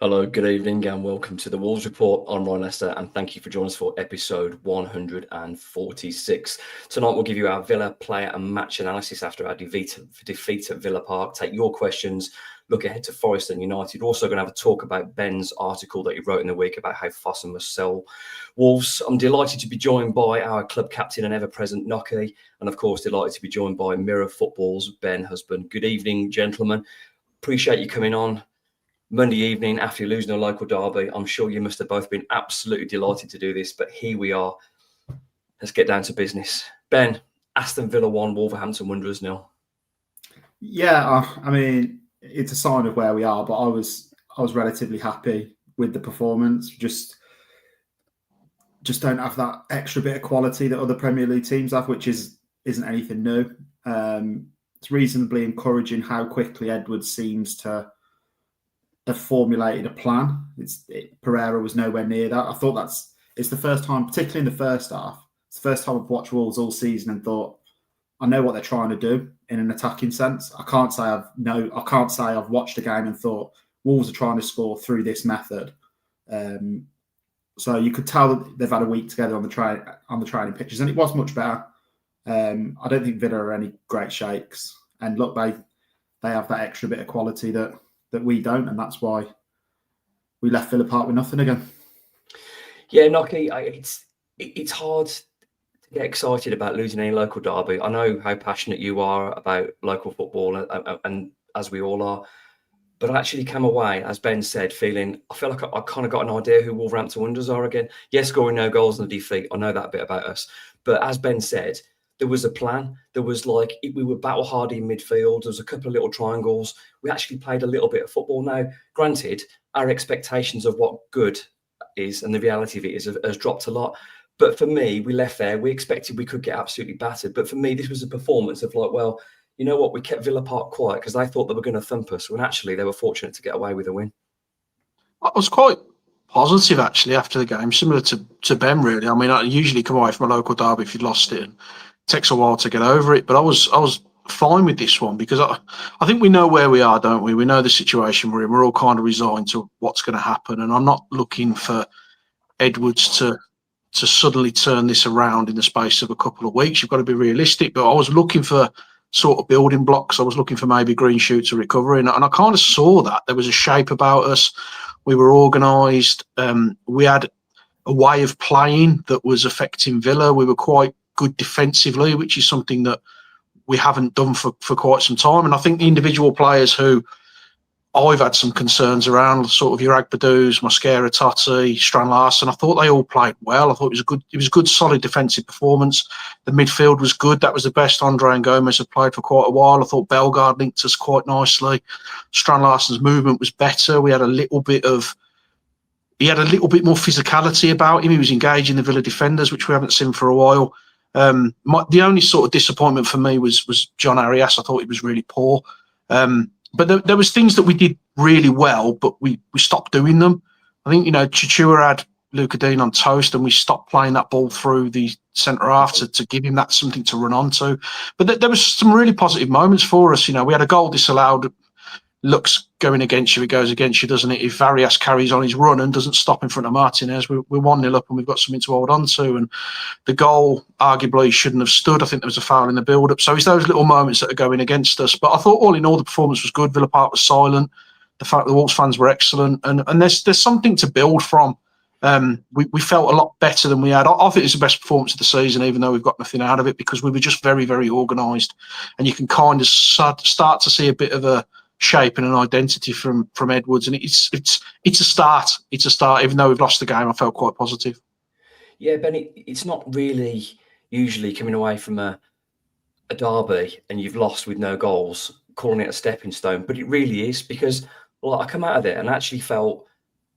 Hello, good evening, and welcome to the Wolves Report. I'm Ryan Lester, and thank you for joining us for episode 146. Tonight, we'll give you our Villa player and match analysis after our defeat at Villa Park. Take your questions, look ahead to Forest and United. We're also going to have a talk about Ben's article that he wrote in the week about how Fosun must sell Wolves. I'm delighted to be joined by our club captain and ever-present Nocky, and of course, delighted to be joined by Mirror Football's Ben Husband. Good evening, gentlemen. Appreciate you coming on Monday evening after losing a local derby. I'm sure you must have both been absolutely delighted to do this, but here we are. Let's get down to business. Ben, Aston Villa 1, Wolverhampton Wanderers 0. Yeah, I mean, it's a sign of where we are, but I was relatively happy with the performance. Just don't have that extra bit of quality that other Premier League teams have, which isn't anything new. It's reasonably encouraging how quickly Edwards seems to have formulated a plan. Pereira was nowhere near that. I thought it's the first time, particularly in the first half, it's the first time I've watched Wolves all season and thought, I know what they're trying to do in an attacking sense. I can't say I've watched a game and thought Wolves are trying to score through this method. So you could tell that they've had a week together on the training pitches, and it was much better. I don't think Villa are any great shakes, and look, they have that extra bit of quality that we don't, and that's why we left Villa Park with nothing again. Yeah, Nocky, it's hard to get excited about losing any local derby. I know how passionate you are about local football, and as we all are. But I actually came away, as Ben said, I feel like I kind of got an idea who Wolverhampton Wanderers are again. Yes, scoring no goals in the defeat. I know that bit about us. But as Ben said, there was a plan. There was we were battle hardy in midfield. There was a couple of little triangles. We actually played a little bit of football. Now, granted, our expectations of what good is and the reality of it has dropped a lot. But for me, we left there. We expected we could get absolutely battered. But for me, this was a performance of well, you know what? We kept Villa Park quiet because they thought they were going to thump us, when actually they were fortunate to get away with a win. I was quite positive actually after the game, similar to Ben really. I mean, I usually come away from a local derby if you'd lost it, and it takes a while to get over it. But I was fine with this one because I think we know where we are, don't we? We know the situation we're in. We're all kind of resigned to what's going to happen, and I'm not looking for Edwards to suddenly turn this around in the space of a couple of weeks. You've got to be realistic. But I was looking for sort of building blocks. I was looking for maybe green shoots of recovery, and I kind of saw that. There was a shape about us. We were organised. We had a way of playing that was affecting Villa. We were quite good defensively, which is something that we haven't done for quite some time. And I think the individual players who I've had some concerns around, sort of your Agbadoos, Mosquera, Totti, Strand Larsen, I thought they all played well. I thought it was a good, solid defensive performance. The midfield was good. That was the best Andre and Gomez have played for quite a while. I thought Bellegarde linked us quite nicely. Strand Larsen's movement was better. He had a little bit more physicality about him. He was engaging the Villa defenders, which we haven't seen for a while. The only sort of disappointment for me was John Arias. I thought he was really poor. But there was things that we did really well, but we stopped doing them. I think, Chichua had Luca Dean on toast, and we stopped playing that ball through the centre half to give him that something to run onto. But there was some really positive moments for us. We had a goal disallowed. Looks going against you, it goes against you, doesn't it? If Varias carries on his run and doesn't stop in front of Martinez, we're 1-0 up and we've got something to hold on to. And the goal arguably shouldn't have stood. I think there was a foul in the build-up. So it's those little moments that are going against us. But I thought all in all, the performance was good. Villa Park was silent. The fact that the Wolves fans were excellent. And there's something to build from. We felt a lot better than we had. I think it's the best performance of the season, even though we've got nothing out of it, because we were just very, very organised. And you can kind of start to see a bit of a shape and an identity from Edwards, and it's a start. It's a start. Even though we've lost the game, I felt quite positive. Yeah, Ben, it's not really usually coming away from a derby and you've lost with no goals, calling it a stepping stone, but it really is, because I come out of it and actually felt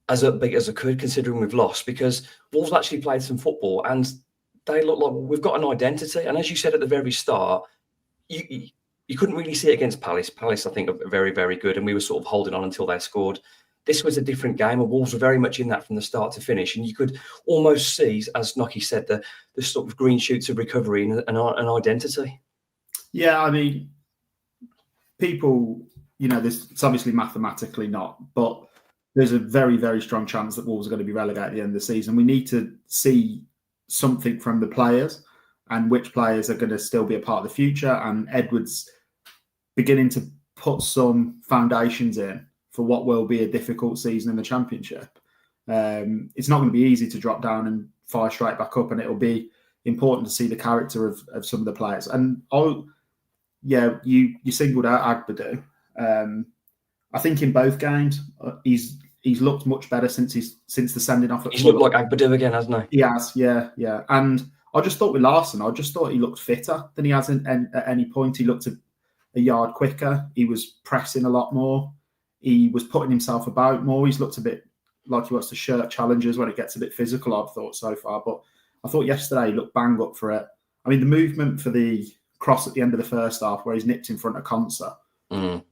as upbeat as I could, considering we've lost, because Wolves actually played some football and they look like we've got an identity. And as you said at the very start, you couldn't really see it against Palace. Palace, I think, are very, very good, and we were sort of holding on until they scored. This was a different game, and Wolves were very much in that from the start to finish, and you could almost see, as Nocky said, the sort of green shoots of recovery and an identity. Yeah, I mean, people, it's obviously mathematically not, but there's a very, very strong chance that Wolves are going to be relegated at the end of the season. We need to see something from the players and which players are going to still be a part of the future. And Edwards beginning to put some foundations in for what will be a difficult season in the Championship. It's not going to be easy to drop down and fire straight back up, and it'll be important to see the character of some of the players. And you singled out Agbadou. I think in both games he's looked much better since the sending off. He's looked like Agbadou again, hasn't he? He has, yeah. And I just thought with Larson, I just thought he looked fitter than he has at any point. He looked a yard quicker. He was pressing a lot more. He was putting himself about more. He's looked a bit like he wants to shirt challenges when it gets a bit physical, I've thought so far. But I thought yesterday he looked bang up for it. I mean, the movement for the cross at the end of the first half where he's nipped in front of Konsa,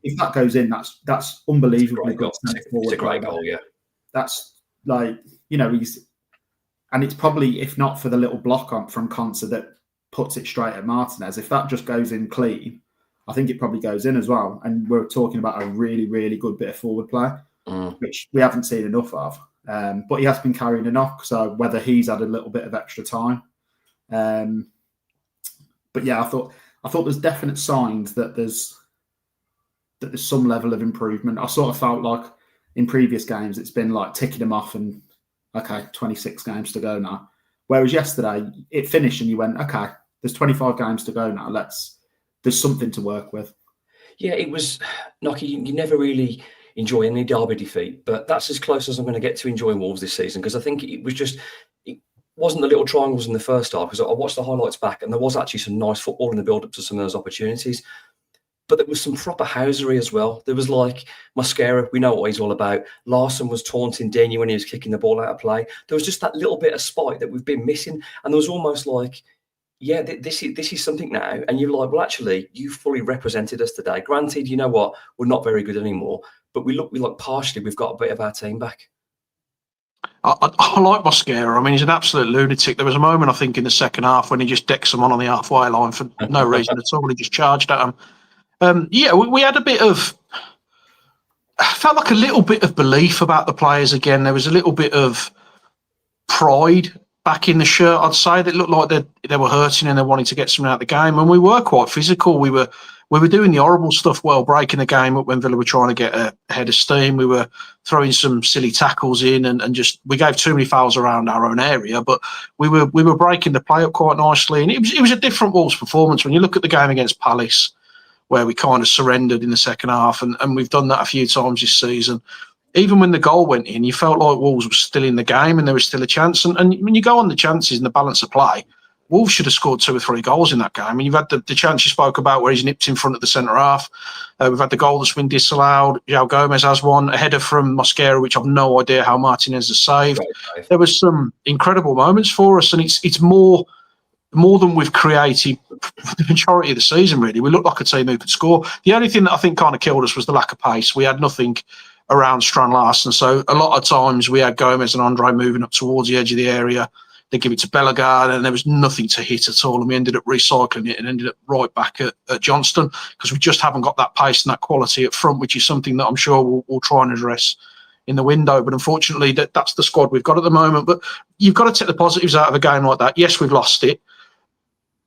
if that goes in, that's unbelievably good. It's a great goal, yeah. That's like, and it's probably, if not for the little block on from Konsa that puts it straight at Martinez, if that just goes in clean, I think it probably goes in as well. And we're talking about a really, really good bit of forward play, which we haven't seen enough of. But he has been carrying a knock, so whether he's had a little bit of extra time. But yeah, I thought there's definite signs that there's some level of improvement. I sort of felt like in previous games it's been like ticking them off and okay, 26 games to go now. Whereas yesterday it finished and you went, okay, there's 25 games to go now. There's something to work with. Yeah, it was, Nocky, you never really enjoy any derby defeat, but that's as close as I'm going to get to enjoying Wolves this season, because I think it wasn't the little triangles in the first half, because I watched the highlights back and there was actually some nice football in the build-up to some of those opportunities. But there was some proper housery as well. There was like Mosquera, we know what he's all about. Larson was taunting Dini when he was kicking the ball out of play. There was just that little bit of spite that we've been missing. And there was almost like, yeah, this is something now. And you're like, well, actually, you fully represented us today. Granted, you know what? We're not very good anymore. But we look partially, we've got a bit of our team back. I like Mosquera. I mean, he's an absolute lunatic. There was a moment, I think, in the second half when he just decks someone on the halfway line for no reason at all. He just charged at him. We had a bit of, I felt like a little bit of belief about the players again. There was a little bit of pride back in the shirt, I'd say. That looked like they were hurting and they wanted to get something out of the game. And we were quite physical. We were doing the horrible stuff well, breaking the game up when Villa were trying to get ahead of steam. We were throwing some silly tackles in and just, we gave too many fouls around our own area, but we were breaking the play up quite nicely. And it was a different Wolves performance. When you look at the game against Palace, where we kind of surrendered in the second half, and we've done that a few times this season. Even when the goal went in, you felt like Wolves were still in the game and there was still a chance. And when you go on the chances and the balance of play, Wolves should have scored 2 or 3 goals in that game. And you've had the chance you spoke about where he's nipped in front of the centre half. We've had the goal that's been disallowed. João Gomez has one, a header from Mosquera, which I've no idea how Martinez has saved. Right. There was some incredible moments for us, and it's more than we've created the majority of the season, really. We looked like a team who could score. The only thing that I think kind of killed us was the lack of pace. We had nothing around Strand Larsen. So a lot of times we had Gomez and Andre moving up towards the edge of the area. They give it to Bellegarde and there was nothing to hit at all. And we ended up recycling it and ended up right back at Johnston, because we just haven't got that pace and that quality up front, which is something that I'm sure we'll try and address in the window. But unfortunately, that's the squad we've got at the moment. But you've got to take the positives out of a game like that. Yes, we've lost it,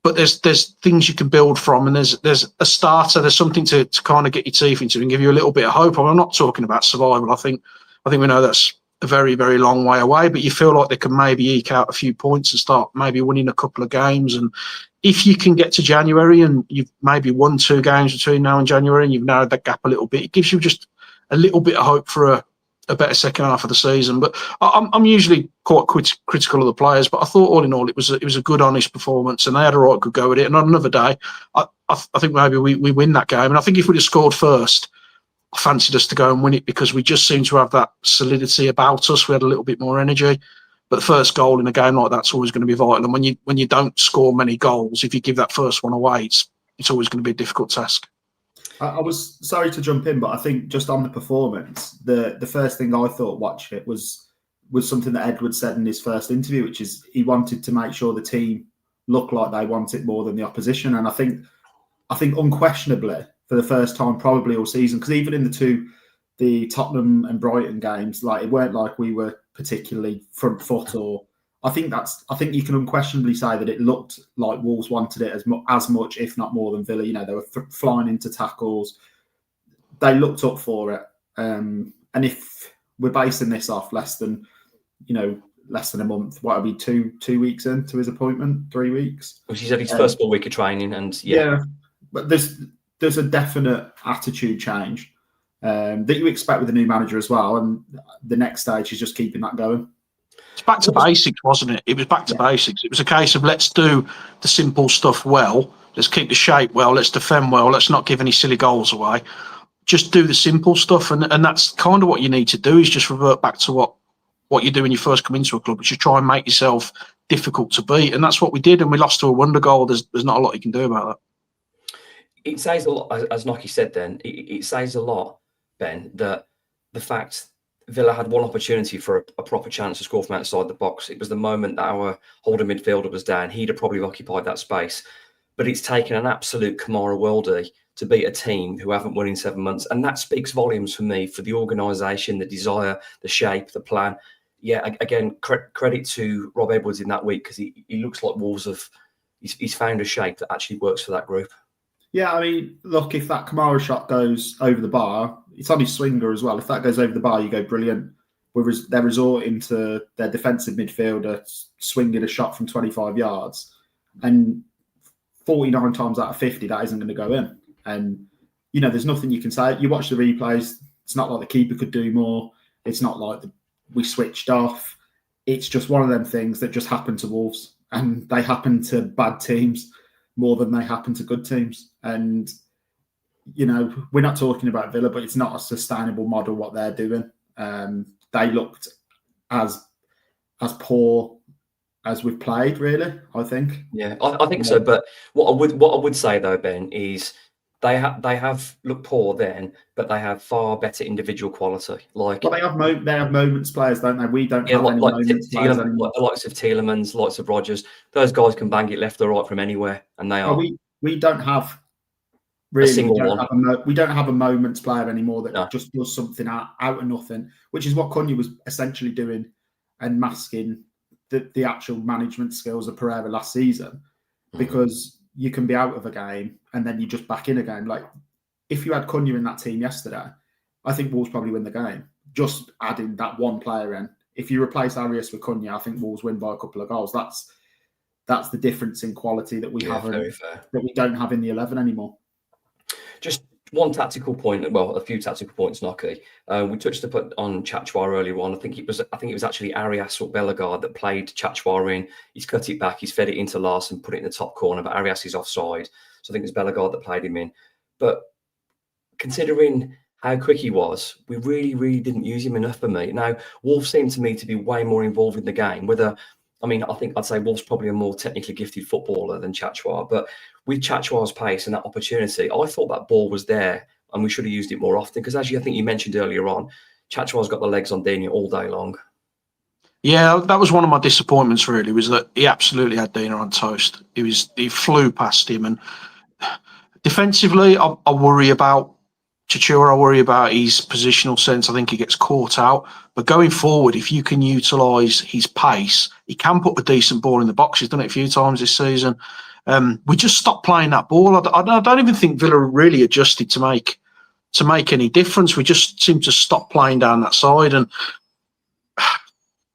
but there's things you can build from, and there's a starter. There's something to kind of get your teeth into and give you a little bit of hope. I'm not talking about survival. I think we know that's a very, very long way away, but you feel like they can maybe eke out a few points and start maybe winning a couple of games. And if you can get to January and you've maybe won 2 games between now and January and you've narrowed that gap a little bit, it gives you just a little bit of hope for a better second half of the season. But I'm usually quite critical of the players, but I thought all in all it was a good, honest performance, and they had a right good go at it. And on another day, I think maybe we win that game. And I think if we'd have scored first, I fancied us to go and win it, because we just seemed to have that solidity about us. We had a little bit more energy. But the first goal in a game like that's always going to be vital. And when you don't score many goals, if you give that first one away, it's always going to be a difficult task. I was sorry to jump in, but I think just on the performance, the first thing I thought watching it was something that Edwards said in his first interview, which is he wanted to make sure the team looked like they want it more than the opposition. And I think unquestionably, for the first time probably all season, because even in the the Tottenham and Brighton games, like it weren't like we were particularly front foot, or I think you can unquestionably say that it looked like Wolves wanted it as much, if not more, than Villa. You know, they were flying into tackles. They looked up for it. And if we're basing this off less than a month, what are we, 2 weeks into his appointment, 3 weeks? Which is his first full week of training, and but there's a definite attitude change that you expect with a new manager as well, and the next stage is just keeping that going. It's back to basics, wasn't it? It was back to basics. It was a case of let's do the simple stuff well, let's keep the shape well, let's defend well, let's not give any silly goals away. Just do the simple stuff, and that's kind of what you need to do, is just revert back to what you do when you first come into a club, which is try and make yourself difficult to beat. And that's what we did, and we lost to a wonder goal. There's not a lot you can do about that. It says a lot, as Nocky said then, it says a lot, Ben, that the fact Villa had one opportunity for a proper chance to score from outside the box. It was the moment that our holding midfielder was down. He'd have probably occupied that space. But it's taken an absolute Kamara worldie to beat a team who haven't won in 7 months. And that speaks volumes for me, for the organisation, the desire, the shape, the plan. Yeah, again, credit to Rob Edwards in that week, because he looks like Wolves he's found a shape that actually works for that group. Yeah, I mean, look, if that Kamara shot goes over the bar, it's on his swinger as well. If that goes over the bar, you go brilliant. They're resorting to their defensive midfielder swinging a shot from 25 yards. And 49 times out of 50, that isn't going to go in. And, there's nothing you can say. You watch the replays, it's not like the keeper could do more. It's not like we switched off. It's just one of them things that just happen to Wolves. And they happen to bad teams more than they happen to good teams. And, we're not talking about Villa, but it's not a sustainable model what they're doing. They looked as poor as we've played, really, I think. Yeah, I think so. But what I would say though, Ben, is they have looked poor then, but they have far better individual quality. Like, well, they have moments players, don't they? We don't have any moments players anymore. The likes of Tielemans, likes of Rodgers, those guys can bang it left or right from anywhere, and they are. We don't have really a single one. We don't have a moments player anymore that just does something out of nothing, which is what Cunha was essentially doing and masking the actual management skills of Pereira last season, because you can be out of a game and then you just back in a game. Like, if you had Cunha in that team yesterday, I think Wolves probably win the game. Just adding that one player in. If you replace Arias with Cunha, I think Wolves win by a couple of goals. That's the difference in quality that we that we don't have in the 11 anymore. Just one tactical point, well, a few tactical points, Nocky. We touched on Chachwar earlier on. I think it was actually Arias or Bellegarde that played Chachwar in. He's cut it back, he's fed it into Larson, put it in the top corner, but Arias is offside. So I think it's Bellegarde that played him in. But considering how quick he was, we really, really didn't use him enough for me. Now, Wolves seem to me to be way more involved in the game. I think I'd say Wolves probably a more technically gifted footballer than Chachwar, but with Chachwar's pace and that opportunity, I thought that ball was there and we should have used it more often, because I think you mentioned earlier on, Chachwar's got the legs on Dina all day long. Yeah, that was one of my disappointments, really, was that he absolutely had Dina on toast. He flew past him, and defensively, I worry about Chachura. I worry about his positional sense. I think he gets caught out. But going forward, if you can utilise his pace, he can put a decent ball in the box. He's done it a few times this season. We just stopped playing that ball. I don't even think Villa really adjusted to make any difference. We just seemed to stop playing down that side, and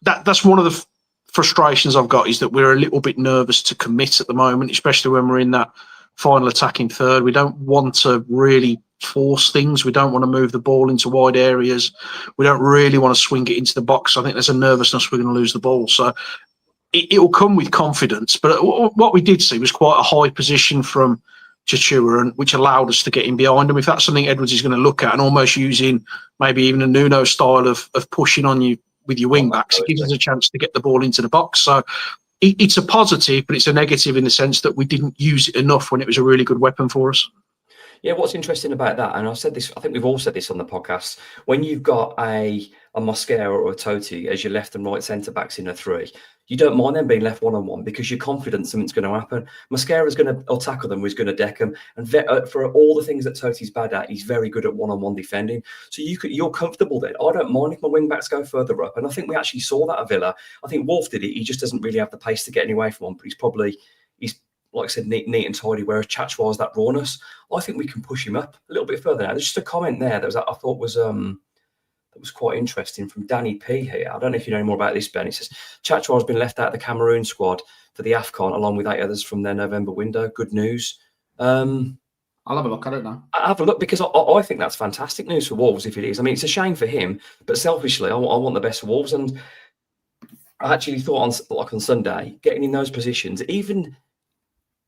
that's one of the frustrations I've got, is that we're a little bit nervous to commit at the moment, especially when we're in that final attacking third. We don't want to really force things. We don't want to move the ball into wide areas. We don't really want to swing it into the box. I think there's a nervousness we're going to lose the ball. So it will come with confidence. But what we did see was quite a high position from Chachua, which allowed us to get in behind him. If that's something Edwards is going to look at, and almost using maybe even a Nuno style of pushing on you with your wing backs, it gives us a chance to get the ball into the box. So it's a positive, but it's a negative in the sense that we didn't use it enough when it was a really good weapon for us. Yeah, what's interesting about that, and I've said this, I think we've all said this on the podcast, when you've got a a Mosquera or a Totti as your left and right centre backs in a 3, you don't mind them being left one-on-one because you're confident something's going to happen. Mosquera's going to tackle them, he's going to deck them. And for all the things that Totti's bad at, he's very good at one-on-one defending. So you're comfortable then. I don't mind if my wing-backs go further up. And I think we actually saw that at Villa. I think Wolf did it. He just doesn't really have the pace to get any away from him. But he's like I said, neat and tidy, whereas Chachwal's that rawness. I think we can push him up a little bit further now. There's just a comment there that I thought was quite interesting from Danny P here. I don't know if you know any more about this, Ben. It says, Chachwal's been left out of the Cameroon squad for the AFCON, along with 8 others from their November window. Good news. I'll have a look at it now. I'll have a look, because I think that's fantastic news for Wolves if it is. I mean, it's a shame for him, but selfishly, I want the best for Wolves. And I actually thought on Sunday, getting in those positions, even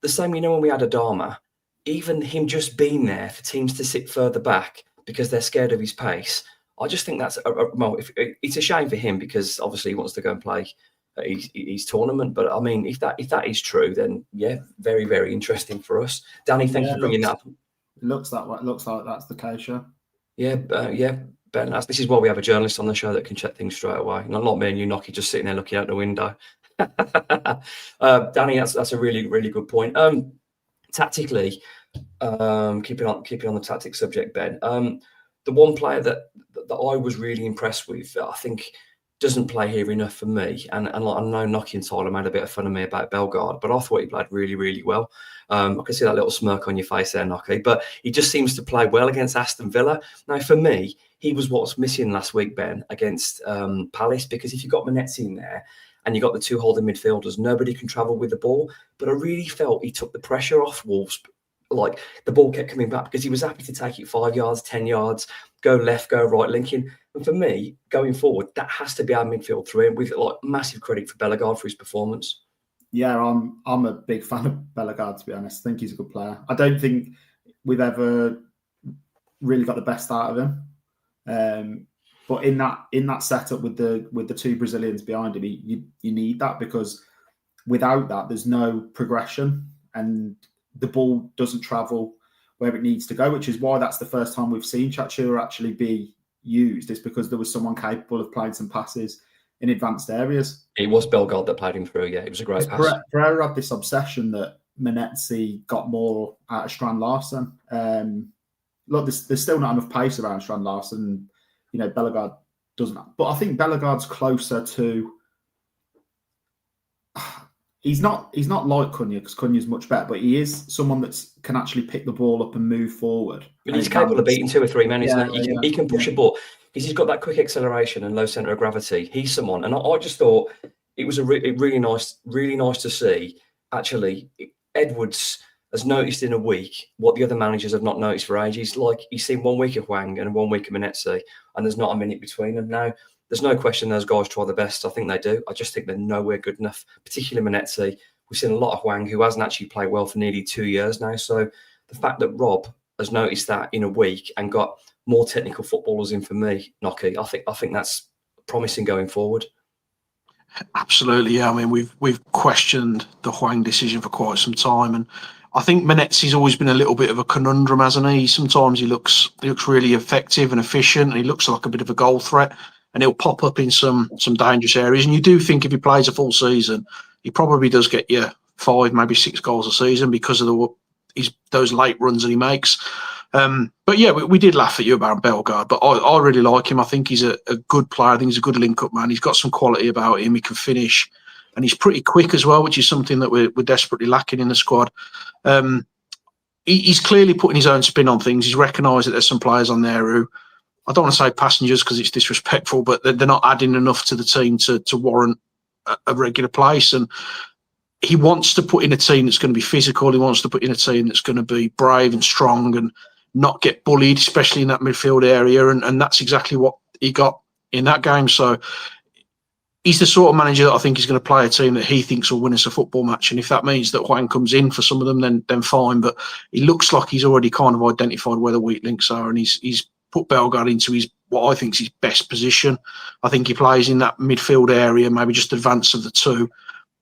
the same, when we had Adama, even him just being there for teams to sit further back because they're scared of his pace, I just think that's it's a shame for him, because obviously he wants to go and play his tournament. But I mean, if that is true, then yeah, very, very interesting for us. Danny, thank you for bringing that up. It looks like that's the case, yeah. Yeah, Ben. This is why we have a journalist on the show that can check things straight away. Not like me and you, Nocky, just sitting there looking out the window. Danny, that's a really, really good point. Tactically, keeping on the tactic subject, Ben. The one player that I was really impressed with, I think, doesn't play here enough for me. And I know Nocky and Tyler made a bit of fun of me about Bellegarde, but I thought he played really, really well. I can see that little smirk on your face there, Nocky. But he just seems to play well against Aston Villa. Now, for me, he was what's missing last week, Ben, against Palace, because if you got Manetzi in there and you got the 2 holding midfielders, nobody can travel with the ball. But I really felt he took the pressure off Wolves. Like, the ball kept coming back because he was happy to take it 5 yards, 10 yards, go left, go right, linking. And for me, going forward, that has to be our midfield 3. And with massive credit for Bellegarde for his performance. Yeah, I'm a big fan of Bellegarde, to be honest. I think he's a good player. I don't think we've ever really got the best out of him. But in that setup with the 2 Brazilians behind him, you need that, because without that, there's no progression and the ball doesn't travel where it needs to go, which is why that's the first time we've seen Chachua actually be used, is because there was someone capable of playing some passes in advanced areas. It was Bellegarde that played him through, yeah. It was a great pass. Pereira had this obsession that Manetzi got more out of Strand Larsen. Look, there's still not enough pace around Strand Larsen. Bellegarde doesn't. But I think Bellegarde's closer to... He's not like Cunha, because Cunha's much better, but he is someone that can actually pick the ball up and move forward. But he's capable of beating 2 or 3 men, isn't he? He can push a ball because he's got that quick acceleration and low centre of gravity. He's someone, and I just thought it was really nice to see. Actually, Edwards has noticed in a week what the other managers have not noticed for ages. Like, he's seen 1 week of Hwang and 1 week of Manetzi, and there's not a minute between them now. There's no question those guys try the best. I think they do. I just think they're nowhere good enough, particularly Manetzi. We've seen a lot of Hwang, who hasn't actually played well for nearly 2 years now. So the fact that Rob has noticed that in a week and got more technical footballers in for me, Nocky, I think that's promising going forward. Absolutely, yeah. I mean, we've questioned the Hwang decision for quite some time, and I think Manetzi's always been a little bit of a conundrum, hasn't he? Sometimes he looks really effective and efficient, and he looks like a bit of a goal threat, and he'll pop up in some dangerous areas. And you do think if he plays a full season, he probably does get you 5, maybe 6 goals a season because of those late runs that he makes. But yeah, we did laugh at you about Bellegarde, but I really like him. I think he's a good player. I think he's a good link-up man. He's got some quality about him. He can finish, and he's pretty quick as well, which is something that we're desperately lacking in the squad. He's clearly putting his own spin on things. He's recognised that there's some players on there who, I don't want to say passengers because it's disrespectful, but they're not adding enough to the team to warrant a regular place. And he wants to put in a team that's going to be physical. He wants to put in a team that's going to be brave and strong and not get bullied, especially in that midfield area. And that's exactly what he got in that game. So he's the sort of manager that I think is going to play a team that he thinks will win us a football match. And if that means that Hwang comes in for some of them, then fine. But it looks like he's already kind of identified where the weak links are, and he's put Bellegarde into what I think is his best position. I think he plays in that midfield area, maybe just advance of the 2,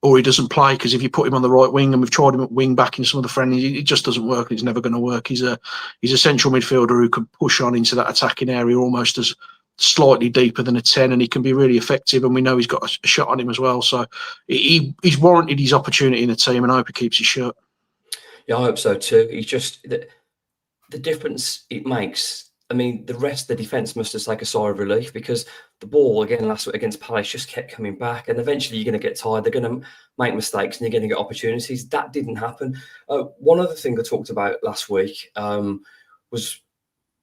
or he doesn't play, because if you put him on the right wing, and we've tried him at wing back in some of the friendlies, it just doesn't work. It's never going to work. He's a central midfielder who can push on into that attacking area almost as slightly deeper than a 10, and he can be really effective, and we know he's got a shot on him as well. So he's warranted his opportunity in the team, and I hope he keeps his shirt. Yeah, I hope so too. He's just the difference it makes. I mean, the rest of the defence must just take a sigh of relief, because the ball, again, last week against Palace, just kept coming back. And eventually you're going to get tired. They're going to make mistakes and you're going to get opportunities. That didn't happen. One other thing I talked about last week was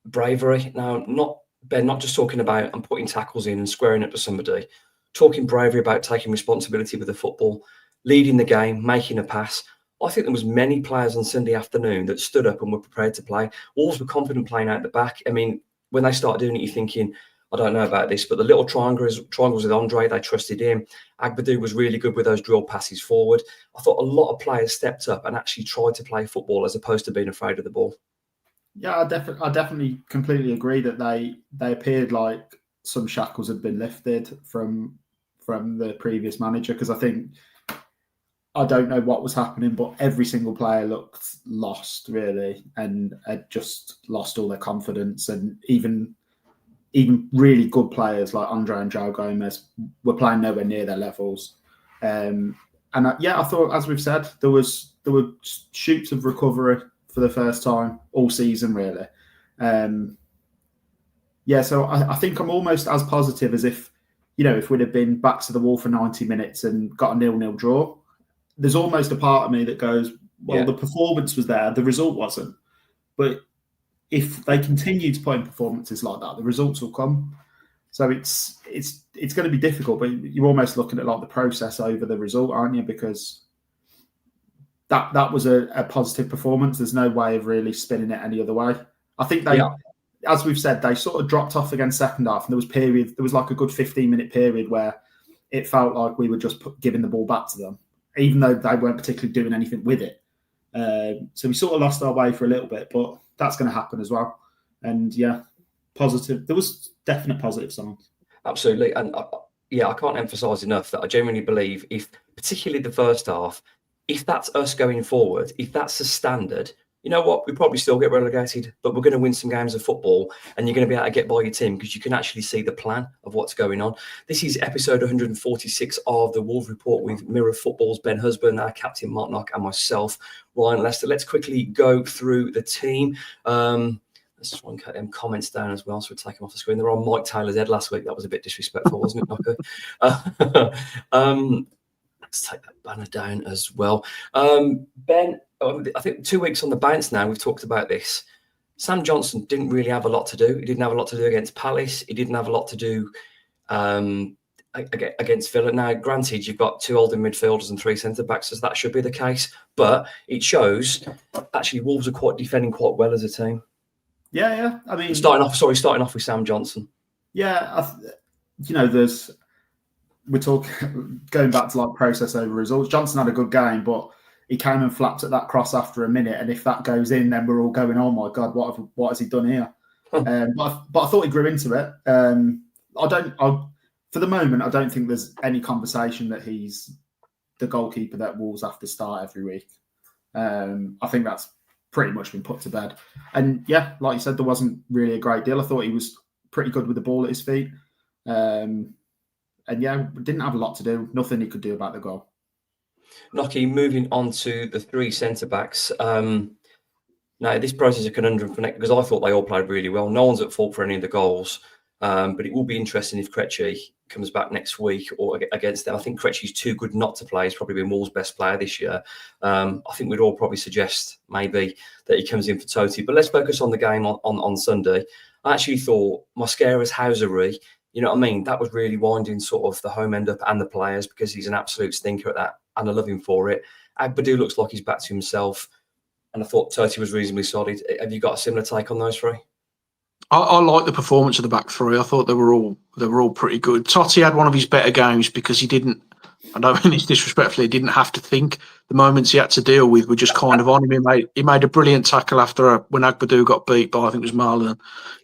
bravery. Now, not just talking about and putting tackles in and squaring up to somebody, talking bravery about taking responsibility with the football, leading the game, making a pass. I think there was many players on Sunday afternoon that stood up and were prepared to play. Wolves were confident playing out the back. I mean, when they start doing it, you're thinking, I don't know about this, but the little triangles with Andre, they trusted him. Agbadou was really good with those drill passes forward. I thought a lot of players stepped up and actually tried to play football as opposed to being afraid of the ball. Yeah, I definitely completely agree that they appeared like some shackles had been lifted from the previous manager, because I don't know what was happening, but every single player looked lost, really, and had just lost all their confidence. And even really good players like Andre and João Gomez were playing nowhere near their levels. I thought, as we've said, there were shoots of recovery for the first time all season, really. So I think I'm almost as positive as if we'd have been back to the wall for 90 minutes and got a 0-0 draw. There's almost a part of me that goes, well, the performance was there, the result wasn't. But if they continue to put in performances like that, the results will come. So it's going to be difficult, but you're almost looking at like the process over the result, aren't you? Because that was a positive performance. There's no way of really spinning it any other way. I think they, as we've said, they sort of dropped off against second half, and there was like a good 15-minute period where it felt like we were just giving the ball back to them, even though they weren't particularly doing anything with it. So we sort of lost our way for a little bit, but that's going to happen as well. And positive. There was definite positive signs. Absolutely. And I can't emphasise enough that I genuinely believe, if particularly the first half, if that's us going forward, if that's the standard, you know what, we probably still get relegated, but we're going to win some games of football, and you're going to be able to get by your team because you can actually see the plan of what's going on. This is episode 146 of the Wolves Report with Mirror Football's Ben Husband, our captain Mark Knock, and myself, Ryan Lester. Let's quickly go through the team. Let's just cut them comments down as well, so we'll take them off the screen. They're on Mike Taylor's head last week. That was a bit disrespectful, wasn't it, Knocker? Let's take that banner down as well. Ben, I think 2 weeks on the bounce now, we've talked about this. Sam Johnson didn't really have a lot to do. He didn't have a lot to do against Palace. He didn't have a lot to do against Villa. Now, granted, you've got 2 holding midfielders and 3 centre-backs, so that should be the case. But it shows, actually, Wolves are defending quite well as a team. Yeah. I mean, starting off with Sam Johnson. Yeah, we're talking going back to like process over results. Johnson had a good game, but he came and flapped at that cross after a minute, and if that goes in, then we're all going, "Oh my God, what has he done here?" But I thought he grew into it. For the moment, I don't think there's any conversation that he's the goalkeeper that Wolves have to start every week. I think that's pretty much been put to bed. And like you said, there wasn't really a great deal. I thought he was pretty good with the ball at his feet. And didn't have a lot to do. Nothing he could do about the goal. Nocky, moving on to the 3 centre-backs. Now, this process is a conundrum for Nick, because I thought they all played really well. No one's at fault for any of the goals. But it will be interesting if Krejci comes back next week or against them. I think Krejci's too good not to play. He's probably been Wolves' best player this year. I think we'd all probably suggest maybe that he comes in for Totti. But let's focus on the game on Sunday. I actually thought Mosquera's housery, you know what I mean? That was really winding sort of the home end up and the players, because he's an absolute stinker at that, and I love him for it. Agbadou looks like he's back to himself, and I thought Totti was reasonably solid. Have you got a similar take on those 3? I like the performance of the back 3. I thought they were all pretty good. Totti had one of his better games because he didn't. I don't mean this disrespectfully. He didn't have to think. The moments he had to deal with were just kind of on him. He made a brilliant tackle when Agbadou got beat by, I think it was Marlon.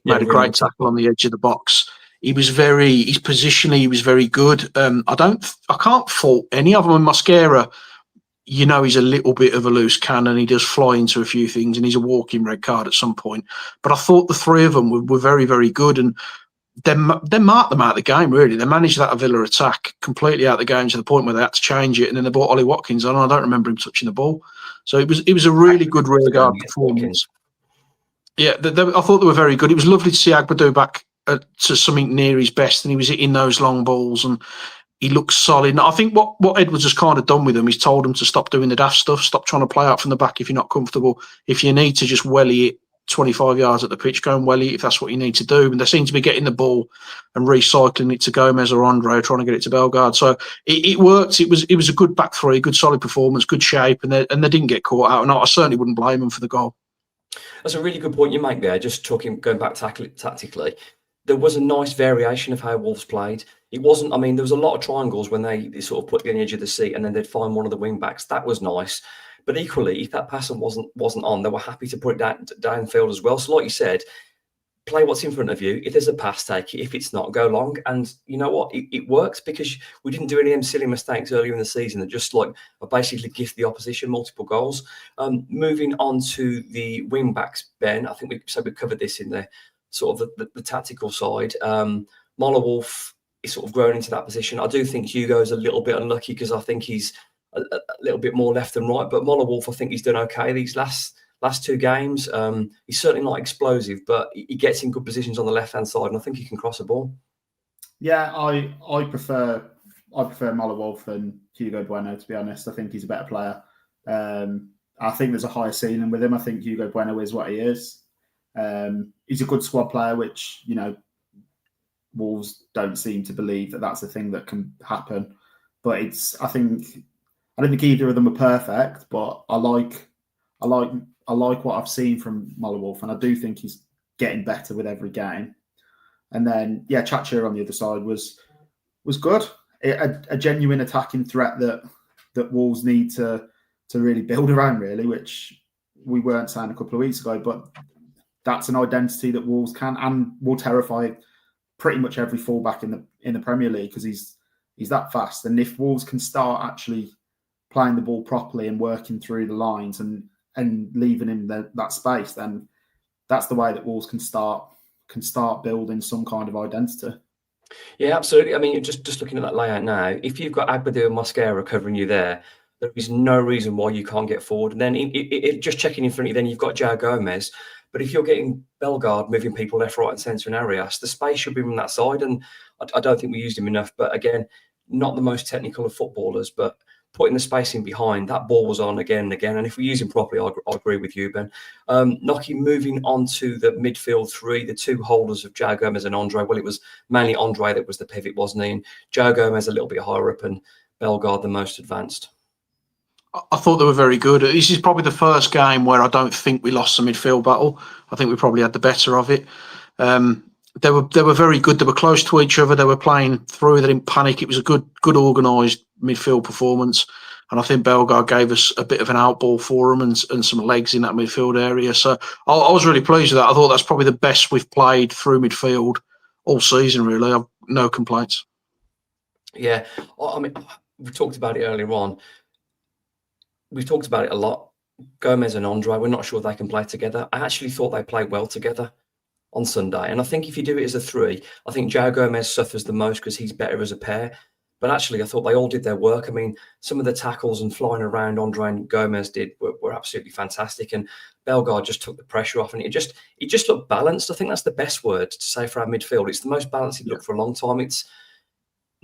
Made a great tackle on the edge of the box. His positionally, he was very good. I can't fault any of them. And Mosquera, he's a little bit of a loose cannon. He does fly into a few things, and he's a walking red card at some point. But I thought the 3 of them were very, very good. And they marked them out of the game, really. They managed that Villa attack completely out of the game to the point where they had to change it, and then they brought Ollie Watkins on. I don't remember him touching the ball. So it was a really good rearguard performance. Yeah, I thought they were very good. It was lovely to see Agbadou back to something near his best, and he was hitting those long balls, and he looks solid. And I think what Edwards has kind of done with him, he's told him to stop doing the daft stuff, stop trying to play out from the back if you're not comfortable. If you need to just welly it 25 yards at the pitch, go and welly it if that's what you need to do. And they seem to be getting the ball and recycling it to Gomez or Andre, trying to get it to Bellegarde. So it worked. It was a good back three, good solid performance, good shape, and they didn't get caught out. And I certainly wouldn't blame them for the goal. That's a really good point you make there. Just going back tactically, there was a nice variation of how Wolves played. It wasn't, I mean, there was a lot of triangles when they sort of put you on the edge of the seat and then they'd find one of the wing backs. That was nice. But equally, if that passer wasn't on, they were happy to put it downfield as well. So like you said, play what's in front of you. If there's a pass, take it. If it's not, go long. And you know what? It works because we didn't do any of them silly mistakes earlier in the season that just like basically gift the opposition multiple goals. Moving on to the wing backs, Ben, I think we covered this in the sort of the tactical side. Wolf is sort of grown into that position. I do think Hugo's a little bit unlucky because I think he's a little bit more left than right. But Wolf, I think he's done okay these last 2 games. He's certainly not explosive, but he gets in good positions on the left-hand side, and I think he can cross a ball. Yeah, I prefer Wolf than Hugo Bueno, to be honest. I think he's a better player. I think there's a higher ceiling with him. I think Hugo Bueno is what he is. He's a good squad player, which, you know, Wolves don't seem to believe that that's a thing that can happen. But I don't think either of them are perfect, but I like what I've seen from Wolf, and I do think he's getting better with every game. And then, yeah, Chacha on the other side was good. A genuine attacking threat that Wolves need to really build around, really, which we weren't saying a couple of weeks ago. But that's an identity that Wolves can and will terrify pretty much every fullback in the Premier League, because he's that fast. And if Wolves can start actually playing the ball properly and working through the lines and leaving him that space, then that's the way that Wolves can start building some kind of identity. Yeah, absolutely. I mean, just looking at that layout now, if you've got Agbadou and Mosquera covering you there is no reason why you can't get forward. And then just checking in front of you, then you've got João Gomez. But if you're getting Bellegarde moving people left, right and centre in Arias, the space should be on that side. And I don't think we used him enough. But again, not the most technical of footballers, but putting the space in behind, that ball was on again and again. And if we use him properly, I agree with you, Ben. Nocky, moving on to the midfield three, the 2 holders of João Gomez and Andre. Well, it was mainly Andre that was the pivot, wasn't he? And João Gomez a little bit higher up and Bellegarde the most advanced. I thought they were very good. This is probably the first game where I don't think we lost the midfield battle. I think we probably had the better of it. They were very good. They were close to each other. They were playing through. They didn't panic. It was a good organised midfield performance. And I think Bellegarde gave us a bit of an outball for them and some legs in that midfield area. So I was really pleased with that. I thought that's probably the best we've played through midfield all season, really. I've no complaints. Yeah. I mean, we talked about it earlier on. We've talked about it a lot. Gomez and Andre, we're not sure they can play together. I actually thought they played well together on Sunday. And I think if you do it as a 3, I think João Gomez suffers the most because he's better as a pair. But actually, I thought they all did their work. I mean, some of the tackles and flying around Andre and Gomez did were absolutely fantastic. And Bellegarde just took the pressure off. And it just looked balanced. I think that's the best word to say for our midfield. It's the most balanced it looked for a long time. It's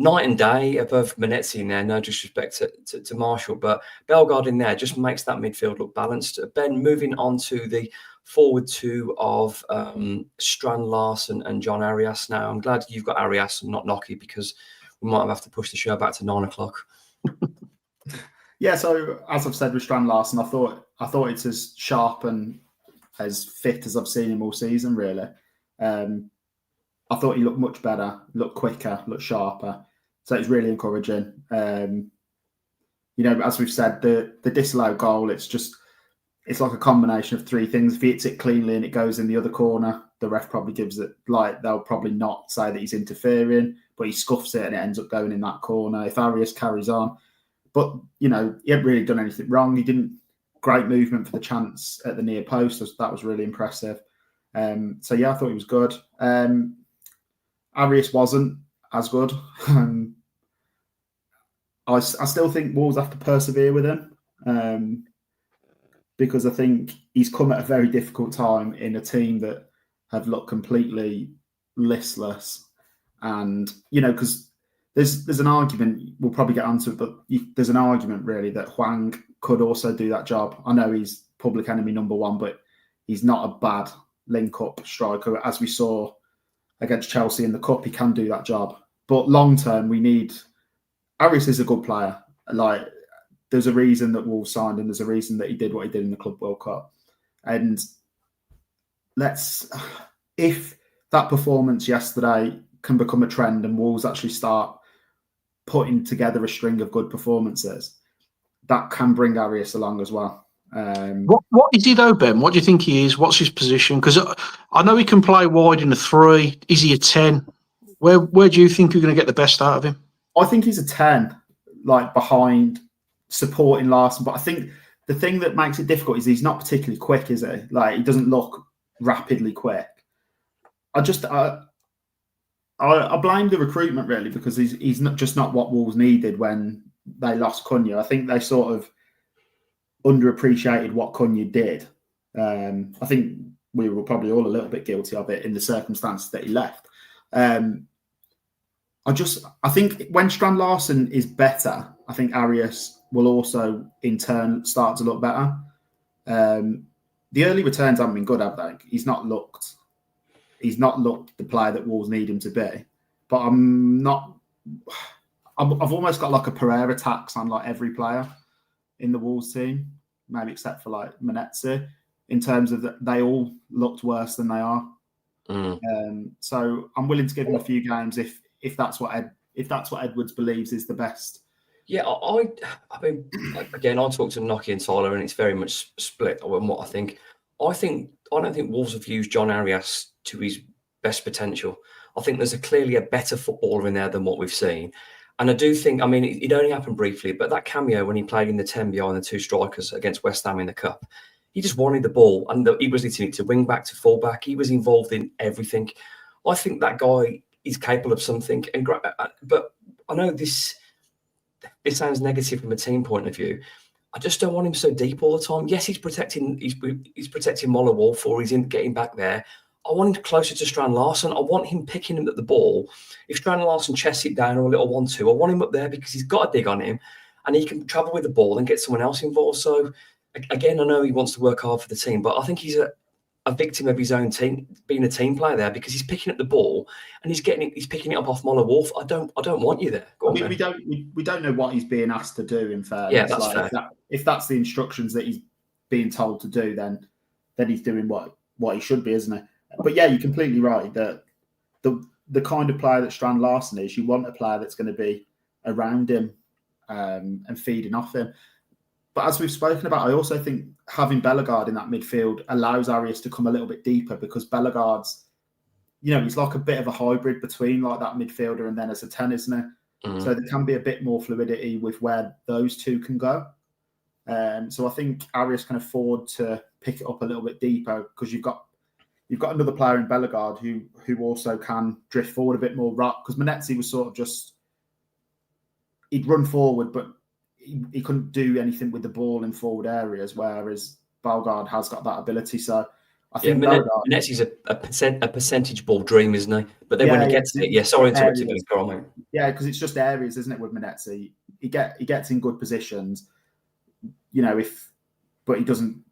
night and day above Menezzi in there, no disrespect to Marshall, but Bellegarde in there just makes that midfield look balanced. Ben, moving on to the forward 2 of Strand Larsen and John Arias now. I'm glad you've got Arias and not Nocky, because we might have to push the show back to 9 o'clock. Yeah, so as I've said with Strand Larsen, I thought it's as sharp and as fit as I've seen him all season, really. I thought he looked much better, looked quicker, looked sharper. So it's really encouraging. You know, as we've said, the disallowed goal, it's like a combination of 3 things. If he hits it cleanly and it goes in the other corner, the ref probably gives it, like, they'll probably not say that he's interfering, but he scuffs it and it ends up going in that corner. If Arias carries on, but, you know, he hadn't really done anything wrong. He didn't, great movement for the chance at the near post. That was really impressive. So yeah, I thought he was good. Arias wasn't as good. I still think Wolves have to persevere with him because I think he's come at a very difficult time in a team that have looked completely listless. And, because there's an argument, we'll probably get onto it, but there's an argument really that Hwang could also do that job. I know he's public enemy number one, but he's not a bad link-up striker. As we saw against Chelsea in the Cup, he can do that job. But long-term, we need... Arias is a good player. Like, there's a reason that Wolves signed him. There's a reason that he did what he did in the Club World Cup. And if that performance yesterday can become a trend and Wolves actually start putting together a string of good performances, that can bring Arias along as well. What is he though, Ben? What do you think he is? What's his position? Because I know he can play wide in a 3. Is he a 10? Where do you think you're going to get the best out of him? I think he's a 10, like behind supporting Larson. But I think the thing that makes it difficult is he's not particularly quick, is he? Like, he doesn't look rapidly quick. I blame the recruitment really, because he's not what Wolves needed when they lost Cunha. I think they sort of underappreciated what Cunha did. I think we were probably all a little bit guilty of it in the circumstances that he left. I think when Strand Larson is better, I think Arias will also in turn start to look better. The early returns haven't been good, have they? He's not looked the player that Wolves need him to be. But I've almost got like a Pereira tax on like every player in the Wolves team, maybe except for like Menetzi, in terms of that they all looked worse than they are. So I'm willing to give him a few games if that's what Edwards believes is the best. Yeah, I mean, again, I talked to Nocky and Tyler, and it's very much split on what I think. I don't think Wolves have used John Arias to his best potential. I think there's clearly a better footballer in there than what we've seen. And I do think, I mean, it only happened briefly, but that cameo when he played in the 10 behind the 2 strikers against West Ham in the Cup, he just wanted the ball, and he was hitting it to wing back, to full back. He was involved in everything. I think that guy is capable of something. But I know this sounds negative from a team point of view. I just don't want him so deep all the time. Yes, he's protecting Moller Wolf, or he's getting back there. I want him closer to Strand Larson. I want him picking him at the ball. If Strand Larson chests it down or a little 1-2, I want him up there because he's got a dig on him and he can travel with the ball and get someone else involved. So, again, I know he wants to work hard for the team, but I think he's a victim of his own team, being a team player there, because he's picking up the ball and he's picking it up off Moller Wolf. I don't want you there. We don't know what he's being asked to do, in fairness. Yeah, that's fair. If that's the instructions that he's being told to do, then he's doing what he should be, isn't he? But yeah, you're completely right that the kind of player that Strand Larson is, you want a player that's going to be around him and feeding off him. But as we've spoken about, I also think having Bellegarde in that midfield allows Arias to come a little bit deeper, because Bellegarde's, he's like a bit of a hybrid between like that midfielder and then as a 10, isn't it? Mm-hmm. So there can be a bit more fluidity with where those two can go. So I think Arias can afford to pick it up a little bit deeper, because you've got another player in Bellegarde who also can drift forward a bit more. Because Menetzi was sort of just, he'd run forward, but he couldn't do anything with the ball in forward areas, whereas Bellegarde has got that ability. So I think Menetzi's a percentage ball dream, isn't he? But then when he gets it, sorry to interrupt you, go on, mate. Yeah, because it's just areas, isn't it, with Menetzi? He gets in good positions, but he doesn't